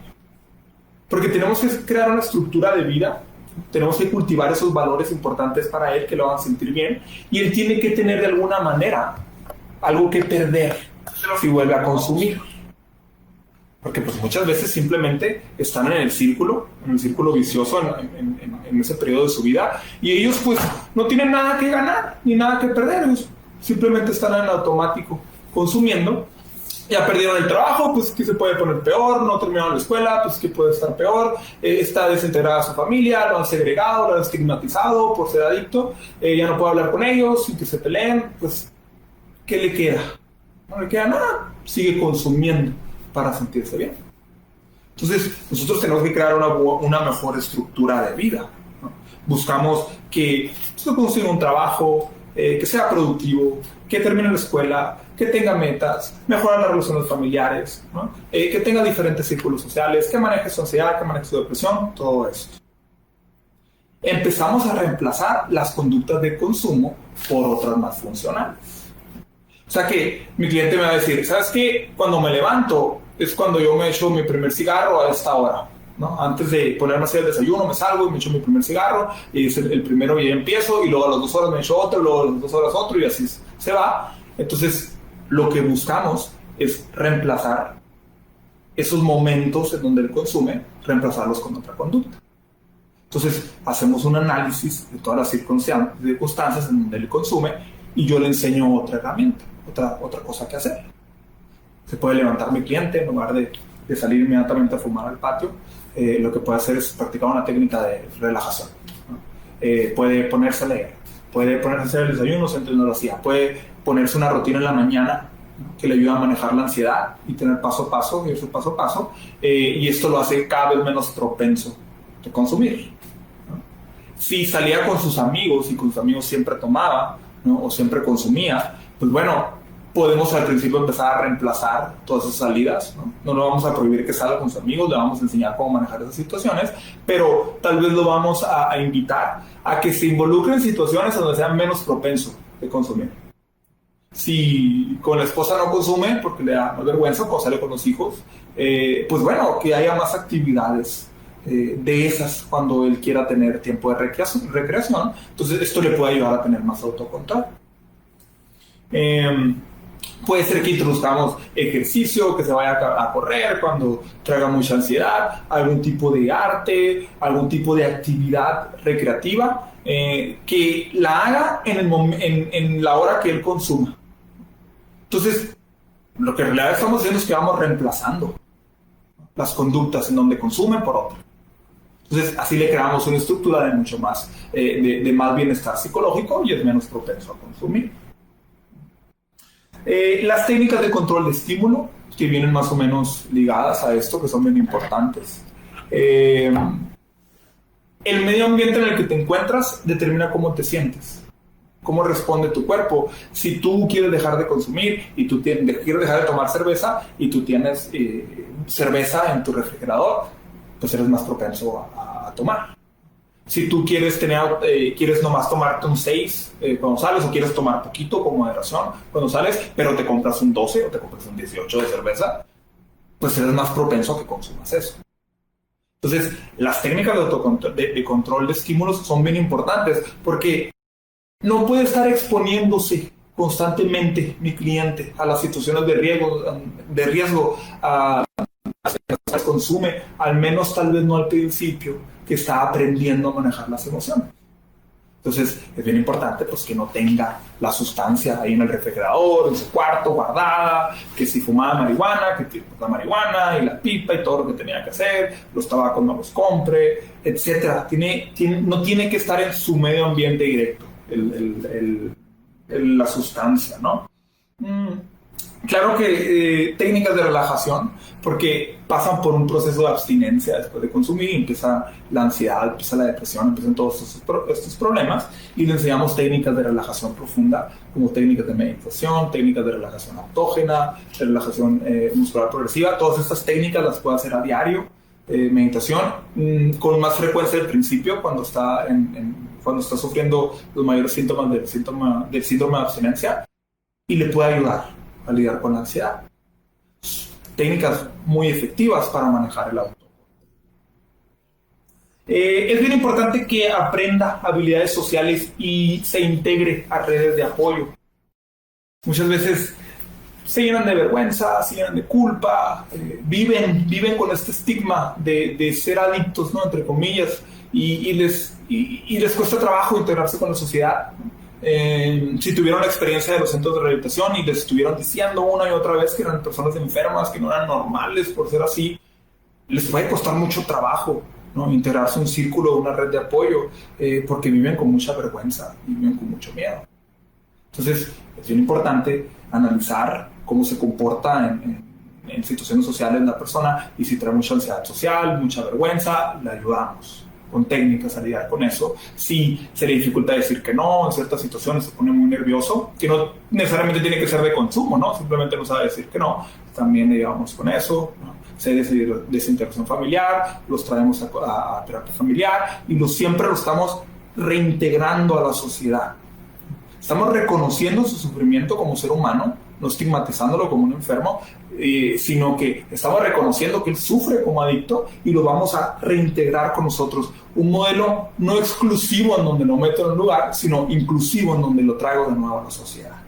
Porque tenemos que crear una estructura de vida, tenemos que cultivar esos valores importantes para él que lo hagan sentir bien, y él tiene que tener de alguna manera algo que perder si vuelve a consumir. Porque pues muchas veces simplemente están en el círculo vicioso en ese periodo de su vida, y ellos pues no tienen nada que ganar ni nada que perder, ellos simplemente están en automático consumiendo. Ya perdieron el trabajo, pues que se puede poner peor, no terminaron la escuela, pues que puede estar peor, está desintegrada su familia, lo han segregado, lo han estigmatizado por ser adicto, ya no puede hablar con ellos y que se peleen, pues ¿qué le queda? No le queda nada, sigue consumiendo para sentirse bien. Entonces, nosotros tenemos que crear una mejor estructura de vida, ¿no? Buscamos que se consiga un trabajo, que sea productivo, que termine la escuela, que tenga metas, mejorar las relaciones familiares, ¿no? Que tenga diferentes círculos sociales, que maneje su ansiedad, que maneje su depresión, todo esto. Empezamos a reemplazar las conductas de consumo por otras más funcionales. O sea que mi cliente me va a decir, ¿sabes qué? Cuando me levanto es cuando yo me echo mi primer cigarro a esta hora, ¿no? Antes de ponerme a hacer el desayuno me salgo y me echo mi primer cigarro y es el primero y ya empiezo y luego a las 2 horas me echo otro, luego a las 2 horas otro y así se va. Entonces lo que buscamos es reemplazar esos momentos en donde él consume, reemplazarlos con otra conducta. Entonces hacemos un análisis de todas las circunstancias en donde él consume y yo le enseño otra herramienta, otra cosa que hacer. Se puede levantar mi cliente en lugar de salir inmediatamente a fumar al patio. Lo que puede hacer es practicar una técnica de relajación, ¿no? Puede ponerse a leer, puede ponerse a hacer el desayuno si antes no lo hacía, puede ponerse una rutina en la mañana, ¿no?, que le ayuda a manejar la ansiedad y tener paso a paso, y esto lo hace cada vez menos propenso de consumir, ¿no? Si salía con sus amigos y con sus amigos siempre tomaba, ¿no?, o siempre consumía, pues bueno, podemos al principio empezar a reemplazar todas esas salidas, ¿no? No lo vamos a prohibir que salga con sus amigos, le vamos a enseñar cómo manejar esas situaciones, pero tal vez lo vamos a invitar a que se involucre en situaciones donde sea menos propenso de consumir. Si con la esposa no consume porque le da vergüenza, pues sale con los hijos, pues bueno, que haya más actividades de esas cuando él quiera tener tiempo de recreación. Entonces esto le puede ayudar a tener más autocontrol. Puede ser que introduzcamos ejercicio, que se vaya a correr cuando traiga mucha ansiedad, algún tipo de arte, algún tipo de actividad recreativa, que la haga en la hora que él consuma. Entonces, lo que en realidad estamos haciendo es que vamos reemplazando las conductas en donde consumen por otras. Entonces, así le creamos una estructura de mucho más, de más bienestar psicológico y es menos propenso a consumir. Las técnicas de control de estímulo, que vienen más o menos ligadas a esto, que son bien importantes. El medio ambiente en el que te encuentras determina cómo te sientes, cómo responde tu cuerpo. Si tú quieres dejar de consumir y tú quieres dejar de tomar cerveza y tú tienes cerveza en tu refrigerador, pues eres más propenso a tomar. Si tú quieres nomás tomarte un 6 cuando sales, o quieres tomar poquito con moderación cuando sales, pero te compras un 12 o te compras un 18 de cerveza, pues eres más propenso a que consumas eso. Entonces, las técnicas de control de estímulos son bien importantes porque no puede estar exponiéndose constantemente mi cliente a las situaciones de riesgo a consume, al menos tal vez no al principio, que está aprendiendo a manejar las emociones. Entonces es bien importante pues que no tenga la sustancia ahí en el refrigerador, en su cuarto guardada, que si fumaba marihuana, que la marihuana y la pipa y todo lo que tenía que hacer, los tabacos no los compre, etc. No tiene que estar en su medio ambiente directo la sustancia, ¿no? Claro que técnicas de relajación, porque pasan por un proceso de abstinencia después de consumir, y empieza la ansiedad, empieza la depresión, empiezan todos estos problemas, y le enseñamos técnicas de relajación profunda, como técnicas de meditación, técnicas de relajación autógena, de relajación muscular progresiva. Todas estas técnicas las puede hacer a diario. Meditación con más frecuencia al principio, cuando está sufriendo los mayores síntomas del síndrome de abstinencia, y le puede ayudar a lidiar con la ansiedad. Técnicas muy efectivas para manejar el autocontrol. Es bien importante que aprenda habilidades sociales y se integre a redes de apoyo. Muchas veces se llenan de vergüenza, se llenan de culpa, viven con este estigma de ser adictos, ¿no?, entre comillas, y les cuesta trabajo integrarse con la sociedad. Si tuvieron la experiencia de los centros de rehabilitación y les estuvieron diciendo una y otra vez que eran personas enfermas, que no eran normales por ser así, les puede costar mucho trabajo, ¿no?, integrarse en un círculo, una red de apoyo, porque viven con mucha vergüenza, viven con mucho miedo. Entonces es bien importante analizar cómo se comporta en situaciones sociales la persona, y si trae mucha ansiedad social, mucha vergüenza, le ayudamos con técnicas a lidiar con eso. Si se le dificulta decir que no, en ciertas situaciones se pone muy nervioso, que no necesariamente tiene que ser de consumo, ¿no? Simplemente no sabe decir que no, también le ayudamos con eso, ¿no? Si hay desintegración familiar, los traemos a terapia familiar, y siempre lo estamos reintegrando a la sociedad. Estamos reconociendo su sufrimiento como ser humano, no estigmatizándolo como un enfermo, sino que estamos reconociendo que él sufre como adicto y lo vamos a reintegrar con nosotros. Un modelo no exclusivo en donde lo meto en un lugar, sino inclusivo en donde lo traigo de nuevo a la sociedad.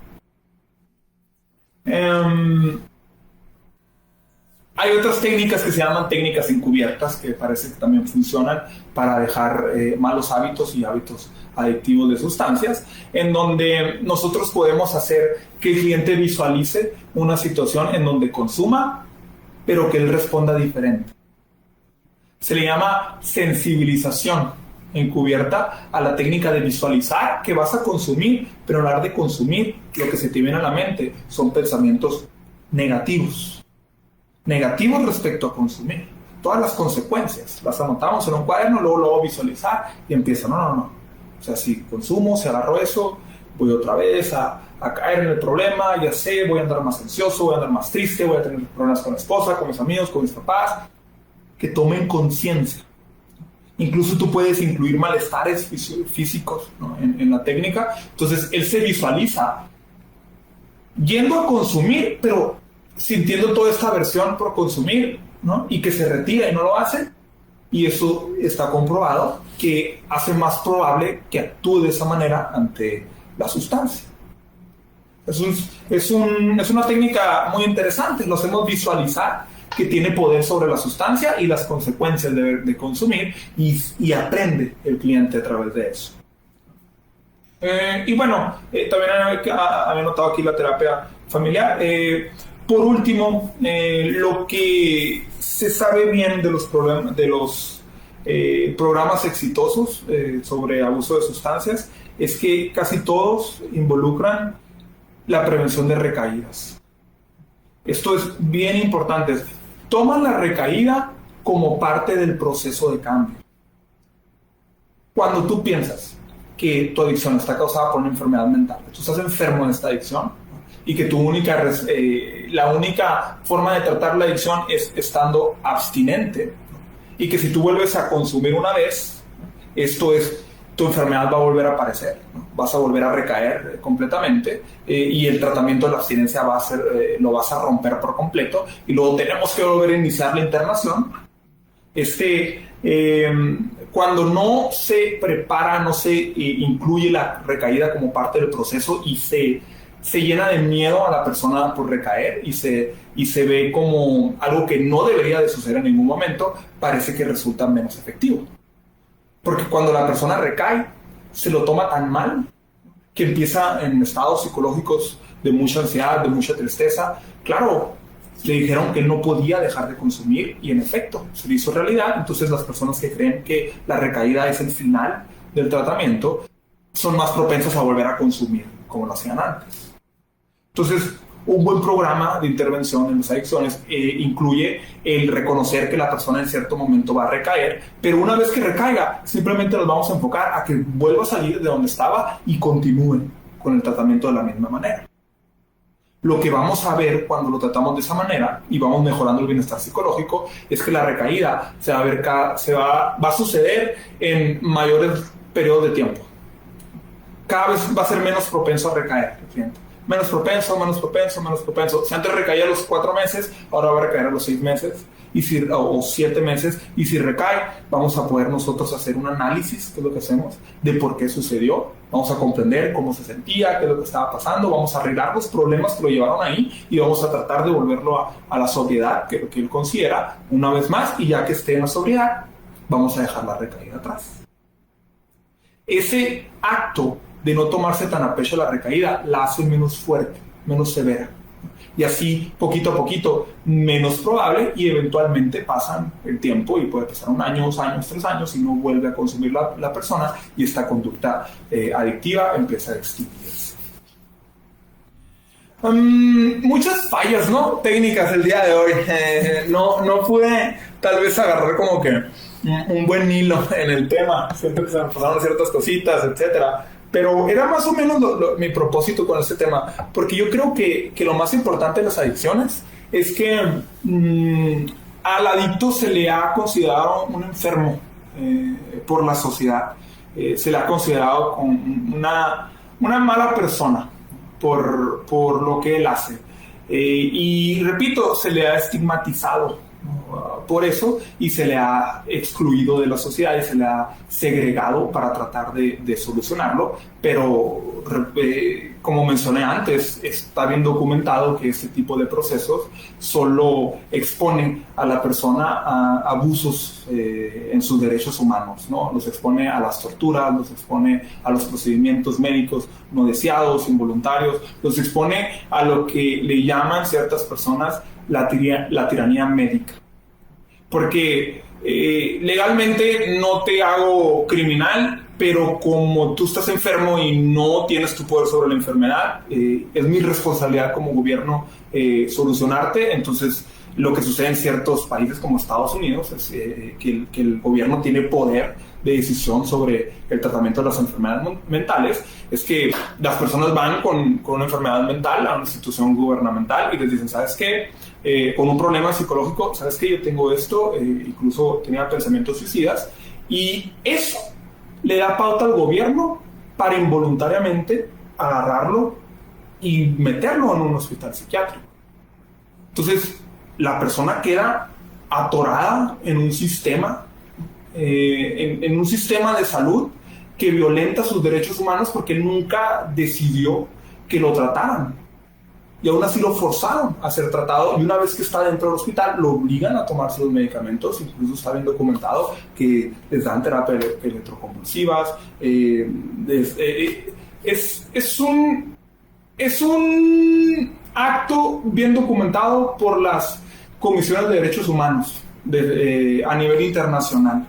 Hay otras técnicas que se llaman técnicas encubiertas, que parece que también funcionan para dejar malos hábitos y hábitos adictivos de sustancias, en donde nosotros podemos hacer que el cliente visualice una situación en donde consuma, pero que él responda diferente. Se le llama sensibilización encubierta a la técnica de visualizar que vas a consumir, pero a la hora de consumir, lo que se te viene a la mente son pensamientos negativos respecto a consumir. Todas las consecuencias las anotamos en un cuaderno, luego visualizar y empieza, no. O sea, si consumo, si agarro eso, voy otra vez a caer en el problema, ya sé, voy a andar más ansioso, voy a andar más triste, voy a tener problemas con la esposa, con mis amigos, con mis papás. Que tomen conciencia. Incluso tú puedes incluir malestares físicos, ¿no? en la técnica. Entonces, él se visualiza yendo a consumir, pero sintiendo toda esta aversión por consumir, ¿no? Y que se retira y no lo hace, y eso está comprobado que hace más probable que actúe de esa manera ante la sustancia. Es una técnica muy interesante, lo hacemos visualizar que tiene poder sobre la sustancia y las consecuencias de consumir, y aprende el cliente a través de eso. Y bueno, también había notado aquí la terapia familiar. Por último, lo que se sabe bien de los programas exitosos sobre abuso de sustancias es que casi todos involucran la prevención de recaídas. Esto es bien importante. Toman la recaída como parte del proceso de cambio. Cuando tú piensas que tu adicción está causada por una enfermedad mental, que tú estás enfermo de esta adicción, y que la única forma de tratar la adicción es estando abstinente, y que si tú vuelves a consumir una vez, tu enfermedad va a volver a aparecer, ¿no? Vas a volver a recaer completamente, y el tratamiento de la abstinencia lo vas a romper por completo, y luego tenemos que volver a iniciar la internación. Cuando no se prepara, no se incluye la recaída como parte del proceso, y se llena de miedo a la persona por recaer, y se ve como algo que no debería de suceder en ningún momento, parece que resulta menos efectivo. Porque cuando la persona recae, se lo toma tan mal que empieza en estados psicológicos de mucha ansiedad, de mucha tristeza. Claro, le dijeron que no podía dejar de consumir, y en efecto, se le hizo realidad. Entonces las personas que creen que la recaída es el final del tratamiento son más propensas a volver a consumir como lo hacían antes. Entonces, un buen programa de intervención en las adicciones incluye el reconocer que la persona en cierto momento va a recaer, pero una vez que recaiga, simplemente nos vamos a enfocar a que vuelva a salir de donde estaba y continúe con el tratamiento de la misma manera. Lo que vamos a ver cuando lo tratamos de esa manera y vamos mejorando el bienestar psicológico es que la recaída va a suceder en mayores periodos de tiempo. Cada vez va a ser menos propenso a recaer el cliente. Menos propenso. Si antes recaía a los 4 meses, ahora va a recaer a los 6 meses o 7 meses. Y si recae, vamos a poder nosotros hacer un análisis, que es lo que hacemos, de por qué sucedió. Vamos a comprender cómo se sentía, qué es lo que estaba pasando. Vamos a arreglar los problemas que lo llevaron ahí, y vamos a tratar de volverlo a la sobriedad que él considera una vez más. Y ya que esté en la sobriedad, vamos a dejar la recaída atrás. Ese acto de no tomarse tan a pecho la recaída la hace menos fuerte, menos severa, y así poquito a poquito menos probable, y eventualmente pasan el tiempo y puede pasar 1 año, 2 años, 3 años y no vuelve a consumir la persona, y esta conducta adictiva empieza a extinguirse. Muchas fallas, ¿no? Técnicas el día de hoy. No pude tal vez agarrar como que un buen hilo en el tema. Siento que se me pasaron ciertas cositas, etcétera. Pero era más o menos mi propósito con este tema. Porque yo creo que lo más importante de las adicciones es que al adicto se le ha considerado un enfermo por la sociedad. Se le ha considerado como una mala persona por lo que él hace. Y repito, se le ha estigmatizado, ¿no? Por eso, y se le ha excluido de la sociedad y se le ha segregado para tratar de solucionarlo, pero como mencioné antes, está bien documentado que este tipo de procesos solo exponen a la persona a abusos en sus derechos humanos, ¿no? Los expone a las torturas, los expone a los procedimientos médicos no deseados, involuntarios, los expone a lo que le llaman ciertas personas la tiranía médica. Porque legalmente no te hago criminal, pero como tú estás enfermo y no tienes tu poder sobre la enfermedad, es mi responsabilidad como gobierno solucionarte. Entonces, lo que sucede en ciertos países como Estados Unidos es que el gobierno tiene poder de decisión sobre el tratamiento de las enfermedades mentales. Es que las personas van con una enfermedad mental a una institución gubernamental y les dicen, ¿sabes qué? Con un problema psicológico, ¿sabes qué? Yo tengo esto, incluso tenía pensamientos suicidas, y eso le da pauta al gobierno para involuntariamente agarrarlo y meterlo en un hospital psiquiátrico. Entonces, la persona queda atorada en un sistema, en un sistema de salud que violenta sus derechos humanos porque nunca decidió que lo trataran. Y aún así lo forzaron a ser tratado, y una vez que está dentro del hospital lo obligan a tomarse los medicamentos. Incluso está bien documentado que les dan terapia electroconvulsivas. Es un acto bien documentado por las comisiones de derechos humanos a nivel internacional,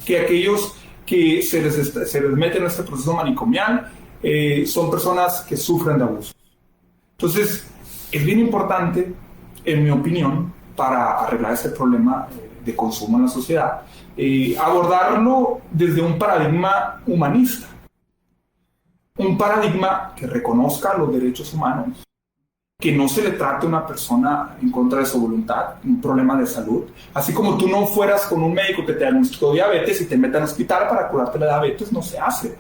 que aquellos que se les meten en este proceso manicomial son personas que sufren de abuso. Entonces, es bien importante, en mi opinión, para arreglar este problema de consumo en la sociedad, abordarlo desde un paradigma humanista. Un paradigma que reconozca los derechos humanos, que no se le trate a una persona en contra de su voluntad, un problema de salud. Así como tú no fueras con un médico que te diagnosticó diabetes y te mete al hospital para curarte la diabetes, no se hace.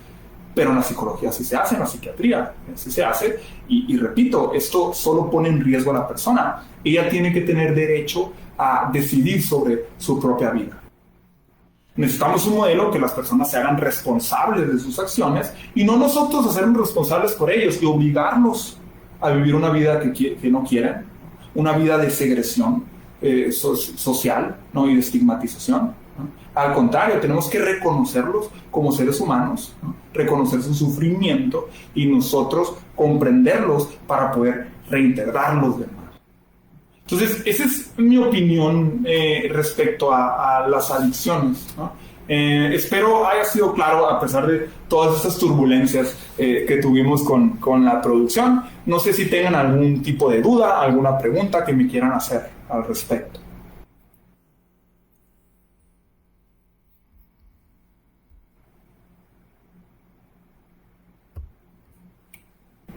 Pero en la psicología sí se hace, en la psiquiatría sí se hace. Y repito, esto solo pone en riesgo a la persona. Ella tiene que tener derecho a decidir sobre su propia vida. Necesitamos un modelo que las personas se hagan responsables de sus acciones y no nosotros hacernos responsables por ellos y obligarlos a vivir una vida que no quieren, una vida de segresión social, ¿no? Y de estigmatización, ¿no? Al contrario, tenemos que reconocerlos como seres humanos, ¿no? Reconocer su sufrimiento y nosotros comprenderlos para poder reintegrarlos de nuevo. Entonces, esa es mi opinión respecto a las adicciones, ¿no? Espero haya sido claro a pesar de todas estas turbulencias que tuvimos con la producción. No sé si tengan algún tipo de duda, alguna pregunta que me quieran hacer al respecto.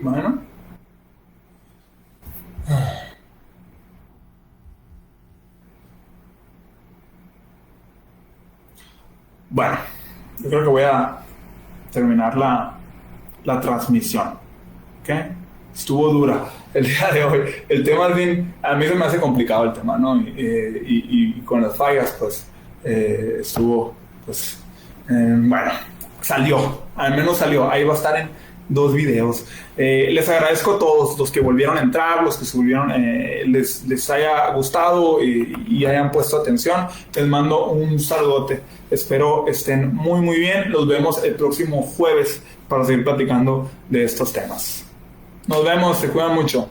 Bueno. Bueno, yo creo que voy a terminar la transmisión. ¿Okay? Estuvo dura el día de hoy. El tema es bien, a mí se me hace complicado el tema, ¿no? Y con las fallas, pues, estuvo, pues, bueno, salió, al menos salió. Ahí va a estar en 2 videos. Les agradezco a todos los que volvieron a entrar, los que se volvieron, les haya gustado y hayan puesto atención. Les mando un saludote. Espero estén muy muy bien. Los vemos el próximo jueves para seguir platicando de estos temas. Nos vemos, se cuidan mucho.